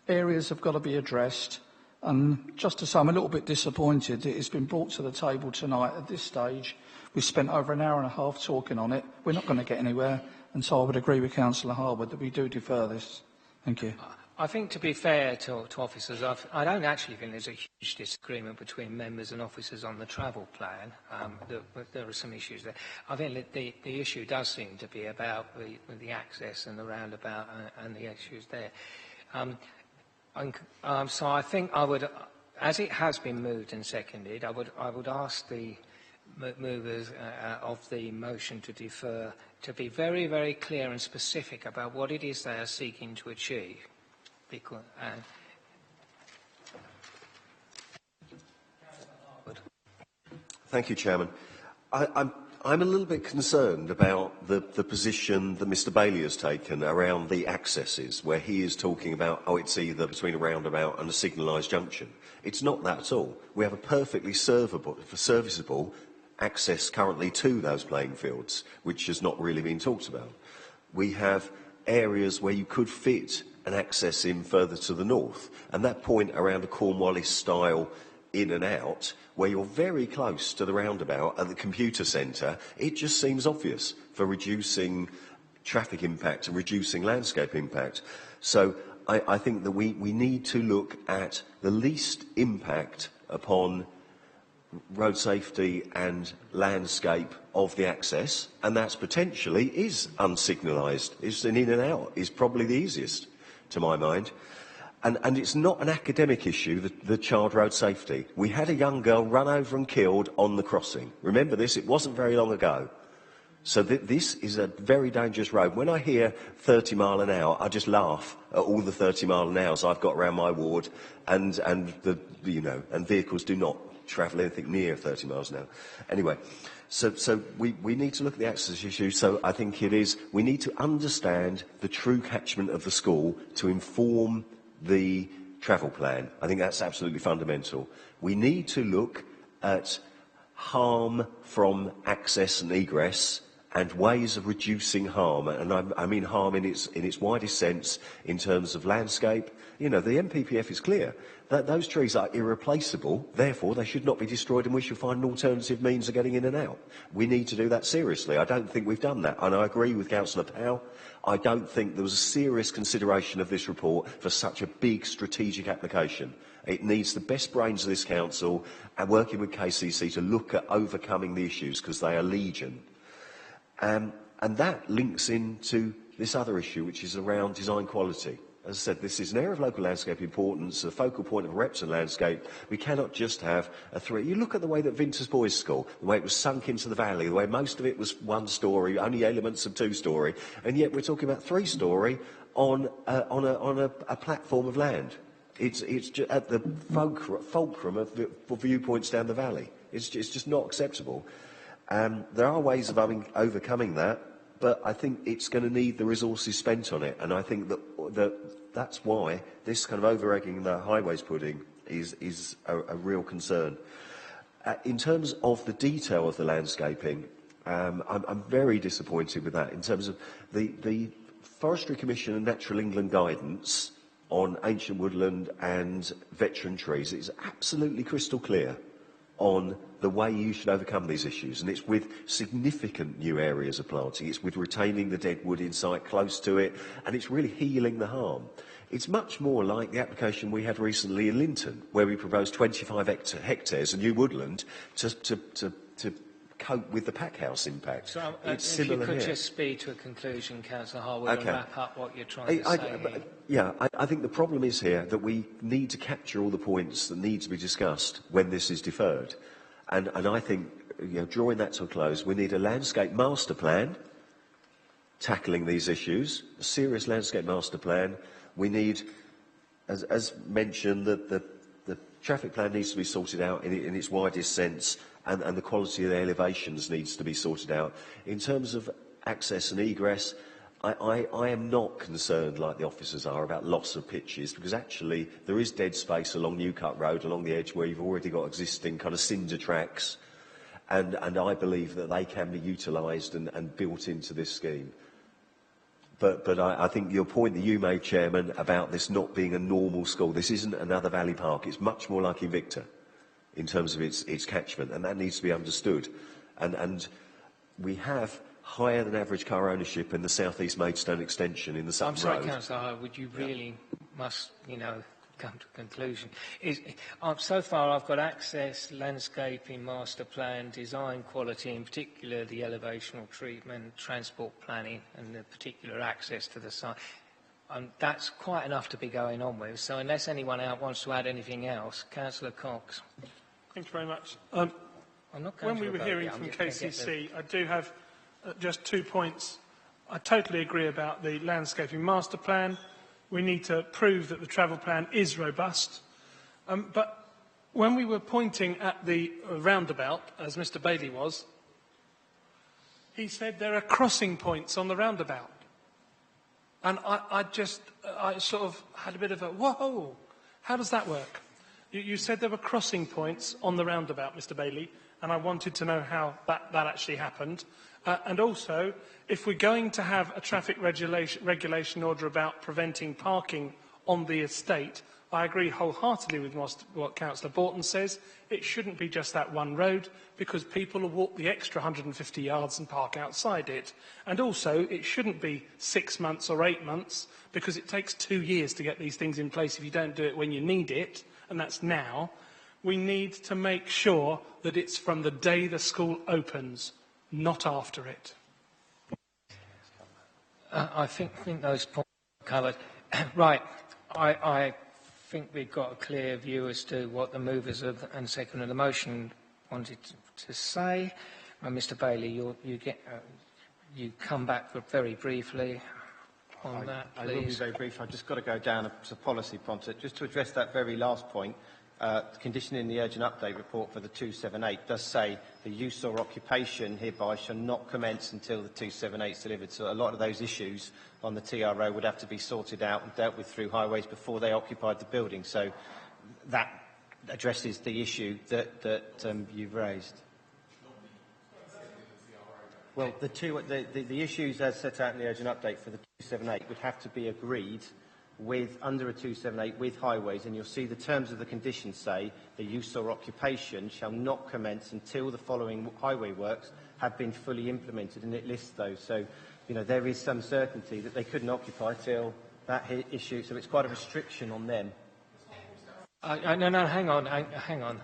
Areas have got to be addressed. And just to say, I'm a little bit disappointed that it's been brought to the table tonight at this stage. We've spent over an hour and a half talking on it. We're not going to get anywhere. And so I would agree with Councillor Harwood that we do defer this. Thank you. I think, to be fair to officers, I don't actually think there's a huge disagreement between members and officers on the travel plan. There are some issues there. I think that the issue does seem to be about the access and the roundabout and the issues there. So I think I would, as it has been moved and seconded, I would ask the movers of the motion to defer to be very, very clear and specific about what it is they are seeking to achieve. Because, Thank you, Chairman. I'm a little bit concerned about the position that Mr Bailey has taken around the accesses, where he is talking about, it's either between a roundabout and a signalised junction. It's not that at all. We have a perfectly serviceable access currently to those playing fields, which has not really been talked about. We have areas where you could fit an access in further to the north, and that point around a Cornwallis style in and out, where you're very close to the roundabout at the computer centre, it just seems obvious for reducing traffic impact and reducing landscape impact. So I think that we need to look at the least impact upon road safety and landscape of the access, and that's potentially is unsignalised. It's an in and out is probably the easiest, to my mind. And it's not an academic issue, the child road safety. We had a young girl run over and killed on the crossing. Remember this, it wasn't very long ago. So this is a very dangerous road. When I hear 30 mile an hour, I just laugh at all the 30 mile an hours I've got around my ward, and vehicles do not travel anything near 30 miles an hour. Anyway, so we need to look at the access issue. So I think we need to understand the true catchment of the school to inform the travel plan. I think that's absolutely fundamental. We need to look at harm from access and egress and ways of reducing harm. And I mean harm in its widest sense in terms of landscape. The MPPF is clear that those trees are irreplaceable, therefore they should not be destroyed, and we should find an alternative means of getting in and out. We need to do that seriously. I don't think we've done that, and I agree with Councillor Powell. I don't think there was a serious consideration of this report for such a big strategic application. It needs the best brains of this council and working with KCC to look at overcoming the issues, because they are legion. And that links into this other issue, which is around design quality. As I said, this is an area of local landscape importance, a focal point of Repton landscape. We cannot just have a three. You look at the way that Vinters Boys School, the way it was sunk into the valley, the way most of it was one story, only elements of two story, and yet we're talking about 3 story on a platform of land. It's just at the fulcrum of the viewpoints down the valley. It's just not acceptable. There are ways of overcoming that, but I think it's going to need the resources spent on it, and I think that's why this kind of over-egging the highways pudding is a real concern. In terms of the detail of the landscaping, I'm very disappointed with that. In terms of the Forestry Commission and Natural England guidance on ancient woodland and veteran trees is absolutely crystal clear on the way you should overcome these issues, and it's with significant new areas of planting, it's with retaining the dead wood in sight close to it, and it's really healing the harm. It's much more like the application we had recently in Linton, where we proposed 25 hectares of new woodland to cope with the pack house impact. So, it's if you similar could here. just speed to a conclusion, Councillor Harwood, Okay. and wrap up what you're trying to say here. I think the problem is here that we need to capture all the points that need to be discussed when this is deferred. And I think, drawing that to a close, we need a landscape master plan tackling these issues, a serious landscape master plan. We need, as mentioned, the traffic plan needs to be sorted out in its widest sense, and the quality of the elevations needs to be sorted out. In terms of access and egress, I am not concerned like the officers are about loss of pitches, because actually there is dead space along Newcut Road, along the edge, where you've already got existing kind of cinder tracks, and I believe that they can be utilised and built into this scheme. But I think your point that you made, Chairman, about this not being a normal school, this isn't another Valley Park. It's much more like Invicta in terms of its catchment, and that needs to be understood. And we have higher than average car ownership in the South East Maidstone extension in the Sutton I'm sorry, Road. Councillor Harwood, you really must, come to a conclusion. So far, I've got access, landscaping, master plan, design quality, in particular the elevational treatment, transport planning, and the particular access to the site. That's quite enough to be going on with. So unless anyone else wants to add anything else, Councillor Cox. Thank you very much. I'm not going when to we were vote, hearing yeah, I'm from just gonna get KCC, I do have just 2 points. I totally agree about the landscaping master plan. We need to prove that the travel plan is robust. But when we were pointing at the roundabout, as Mr Bailey was, he said there are crossing points on the roundabout. And I sort of had a bit of a, whoa, how does that work? You said there were crossing points on the roundabout, Mr Bailey, and I wanted to know how that actually happened. And also, if we're going to have a traffic regulation order about preventing parking on the estate, I agree wholeheartedly with what Councillor Borton says. It shouldn't be just that one road, because people will walk the extra 150 yards and park outside it. And also, it shouldn't be 6 months or 8 months, because it takes 2 years to get these things in place if you don't do it when you need it, and that's now. We need to make sure that it's from the day the school opens, not after it. I think those points are covered. Right. I think we've got a clear view as to what the movers and second of the motion wanted to say. Mr Bailey, you come back very briefly on that, please. I will be very brief. I've just got to go down a policy prompt. Just to address that very last point, the condition in the urgent update report for the 278 does say the use or occupation hereby shall not commence until the 278 is delivered. So a lot of those issues on the TRO would have to be sorted out and dealt with through highways before they occupied the building. So that addresses the issue that you've raised. Well, the issues as set out in the urgent update for the 278 would have to be agreed with, under a 278 with highways, and you'll see the terms of the condition say the use or occupation shall not commence until the following highway works have been fully implemented, and it lists those. So, there is some certainty that they couldn't occupy till that issue, so it's quite a restriction on them. No, hang on.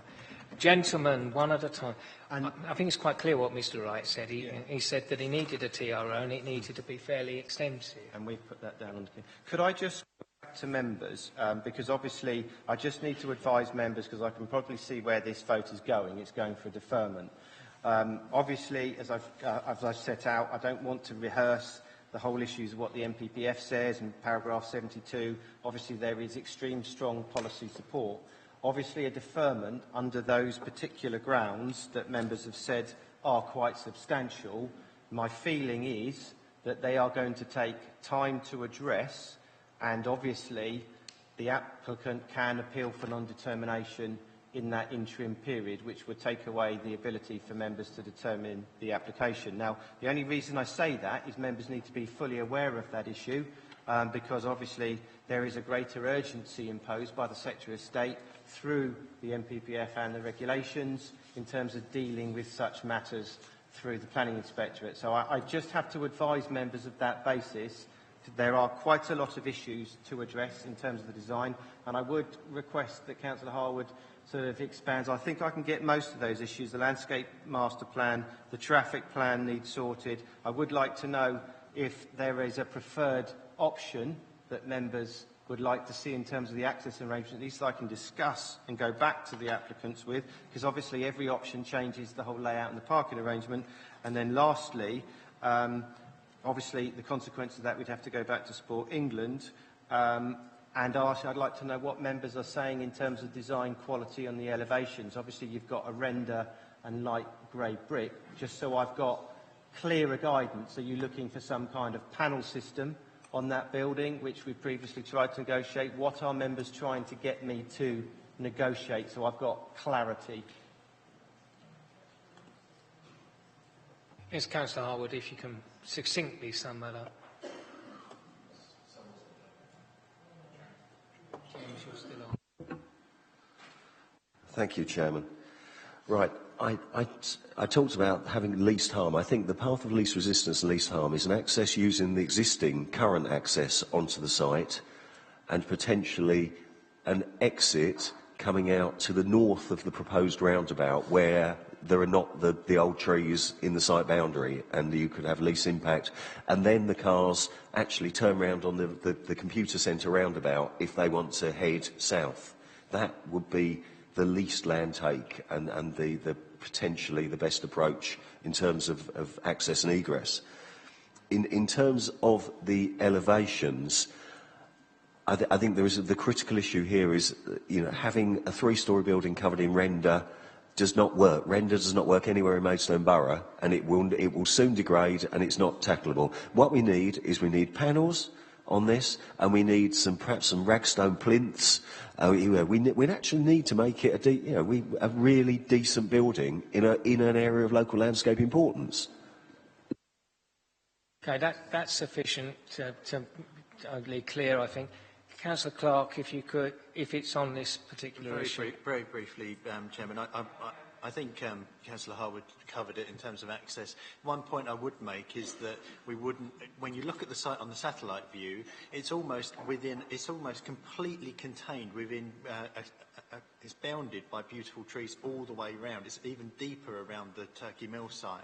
Gentlemen, one at a time. I think it's quite clear what Mr Wright said. He said that he needed a TRO and it needed to be fairly extensive. And we've put that down on the... Could I just go back to members? Because obviously I just need to advise members, because I can probably see where this vote is going. It's going for deferment. Obviously, as I've set out, I don't want to rehearse the whole issues of what the MPPF says in paragraph 72. Obviously, there is extreme strong policy support. Obviously, a deferment under those particular grounds that members have said are quite substantial, my feeling is that they are going to take time to address, and obviously the applicant can appeal for non-determination in that interim period, which would take away the ability for members to determine the application. Now, the only reason I say that is members need to be fully aware of that issue, because obviously there is a greater urgency imposed by the Secretary of State through the MPPF and the regulations in terms of dealing with such matters through the Planning Inspectorate. So I just have to advise members of that basis there are quite a lot of issues to address in terms of the design, and I would request that Councillor Harwood sort of expands. I think I can get most of those issues. The landscape master plan, the traffic plan needs sorted. I would like to know if there is a preferred option that members would like to see in terms of the access arrangement, at least I can discuss and go back to the applicants with, because obviously every option changes the whole layout and the parking arrangement. And then lastly, obviously the consequence of that, we'd have to go back to Sport England, and I'd like to know what members are saying in terms of design quality on the elevations. Obviously you've got a render and light grey brick, just so I've got clearer guidance. Are you looking for some kind of panel system on that building, which we've previously tried to negotiate? What are members trying to get me to negotiate, so I've got clarity? Yes, Councillor Harwood, if you can succinctly sum that up. James, you're still on. Thank you, Chairman. Right, I talked about having least harm. I think the path of least resistance and least harm is an access using the existing current access onto the site and potentially an exit coming out to the north of the proposed roundabout where there are not the old trees in the site boundary, and you could have least impact. And then the cars actually turn around on the computer centre roundabout if they want to head south. That would be the least land take and the potentially the best approach in terms of access and egress. In terms of the elevations, I think there is the critical issue here is, having a 3-storey building covered in render does not work. Render does not work anywhere in Maidstone Borough, and it will soon degrade, and it's not tackleable. What we need is panels on this, and we need perhaps some ragstone plinths. We actually need to make it a really decent building in an area of local landscape importance. Okay, that's sufficient to totally clear, I think. Councillor Clark, if you could, if it's on this particular issue. Very briefly, Chairman, I think Councillor Harwood covered it in terms of access. One point I would make is that we wouldn't, when you look at the site on the satellite view, it's almost completely contained within, it's bounded by beautiful trees all the way around. It's even deeper around the Turkey Mill site.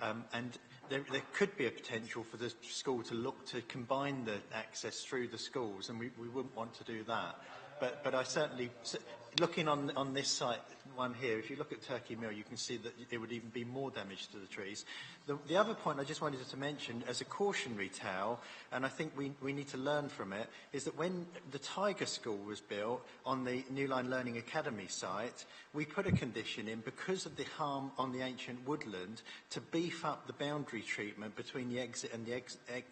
And there could be a potential for the school to look to combine the access through the schools, and we wouldn't want to do that. But I certainly, looking on this site, one here, if you look at Turkey Mill, you can see that it would even be more damage to the trees. The other point I just wanted to mention as a cautionary tale, and I think we need to learn from it, is that when the Tiger School was built on the New Line Learning Academy site, we put a condition in, because of the harm on the ancient woodland, to beef up the boundary treatment between the exit and the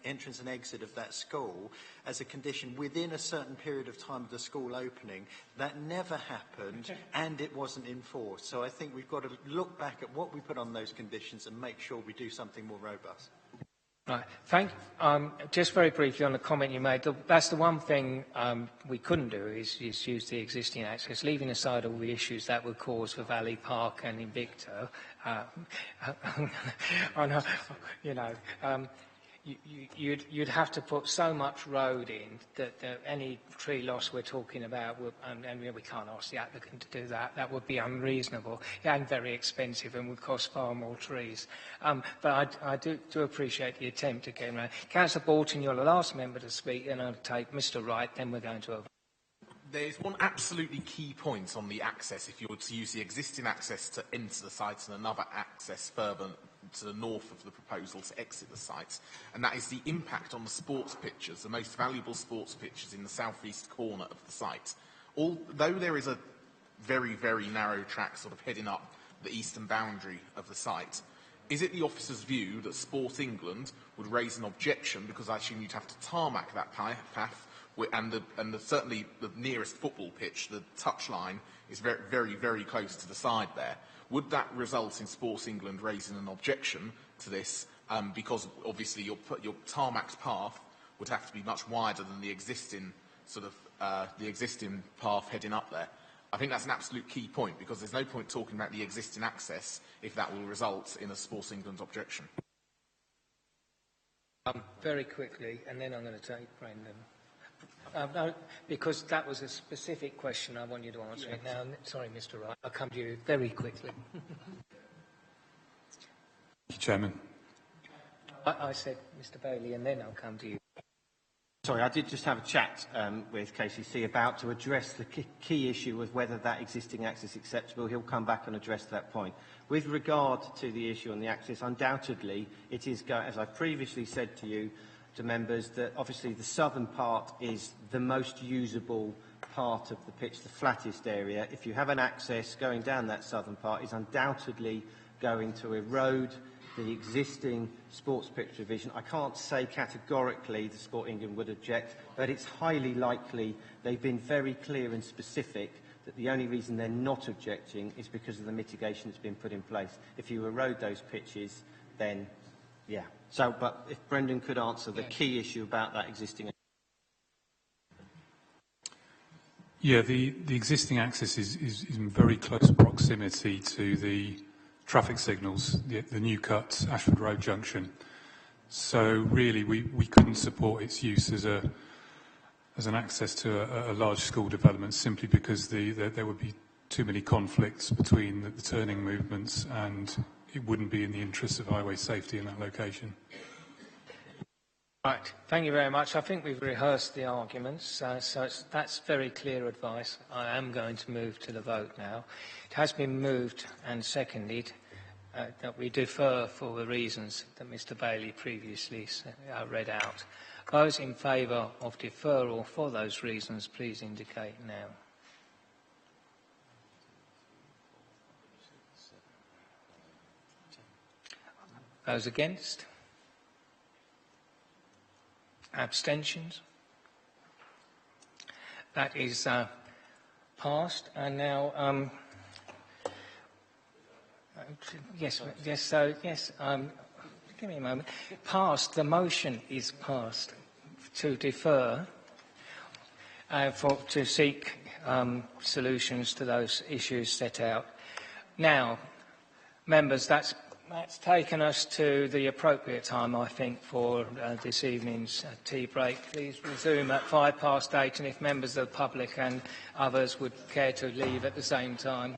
entrance and exit of that school as a condition within a certain period of time of the school opening. That never happened, and it wasn't enforced. So I think we've got to look back at what we put on those conditions and make sure we do something more robust. Right. Just very briefly on the comment you made, that's the one thing we couldn't do is use the existing access, leaving aside all the issues that would cause for Valley Park and Invicta. You'd have to put so much road in that any tree loss we're talking about, and we can't ask the applicant to do that. That would be unreasonable and very expensive and would cost far more trees. But I do appreciate the attempt again. Councillor Borton, you're the last member to speak, and I'll take Mr. Wright, then we're going to. There's one absolutely key point on the access. If you were to use the existing access to enter the site and another access further to the north of the proposal to exit the site, and that is the impact on the sports pitches, the most valuable sports pitches in the southeast corner of the site. Although there is a very, very narrow track sort of heading up the eastern boundary of the site, is it the officer's view that Sport England would raise an objection because I assume you'd have to tarmac that path, and certainly the nearest football pitch, the touchline, is very, very, very close to the side there? Would that result in Sports England raising an objection to this because obviously your tarmac path would have to be much wider than the existing the existing path heading up there? I think that's an absolute key point, because there's no point talking about the existing access if that will result in a Sports England objection. Very quickly, and then I'm going to take Brendan. No, because that was a specific question I want you to answer it now. Sorry, Mr. Wright, I'll come to you very quickly. Thank you, Chairman. I said Mr. Bailey, and then I'll come to you. Sorry, I did just have a chat with KCC about to address the key issue of whether that existing access is acceptable. He'll come back and address that point. With regard to the issue on the access, undoubtedly it is, as I previously said to you, to members, that obviously the southern part is the most usable part of the pitch, the flattest area. If you have an access going down that southern part, is undoubtedly going to erode the existing sports pitch division. I can't say categorically the Sport England would object, but it's highly likely. They've been very clear and specific that the only reason they're not objecting is because of the mitigation that's been put in place. If you erode those pitches, then, yeah. So, but if Brendan could answer the key issue about that existing. Yeah, the existing access is in very close proximity to the traffic signals, the new cut, Ashford Road Junction. So really, we couldn't support its use as an access to a large school development simply because there would be too many conflicts between the turning movements, and it wouldn't be in the interest of highway safety in that location. Right, thank you very much. I think we've rehearsed the arguments, so that's very clear advice. I am going to move to the vote now. It has been moved and seconded that we defer for the reasons that Mr. Bailey previously read out. Those in favour of deferral for those reasons, please indicate now. Those against? Abstentions? That is passed. And now, yes, give me a moment. Passed. The motion is passed to defer to seek solutions to those issues set out. Now, members, that's taken us to the appropriate time, I think, for this evening's tea break. Please resume at 8:05, and if members of the public and others would care to leave at the same time.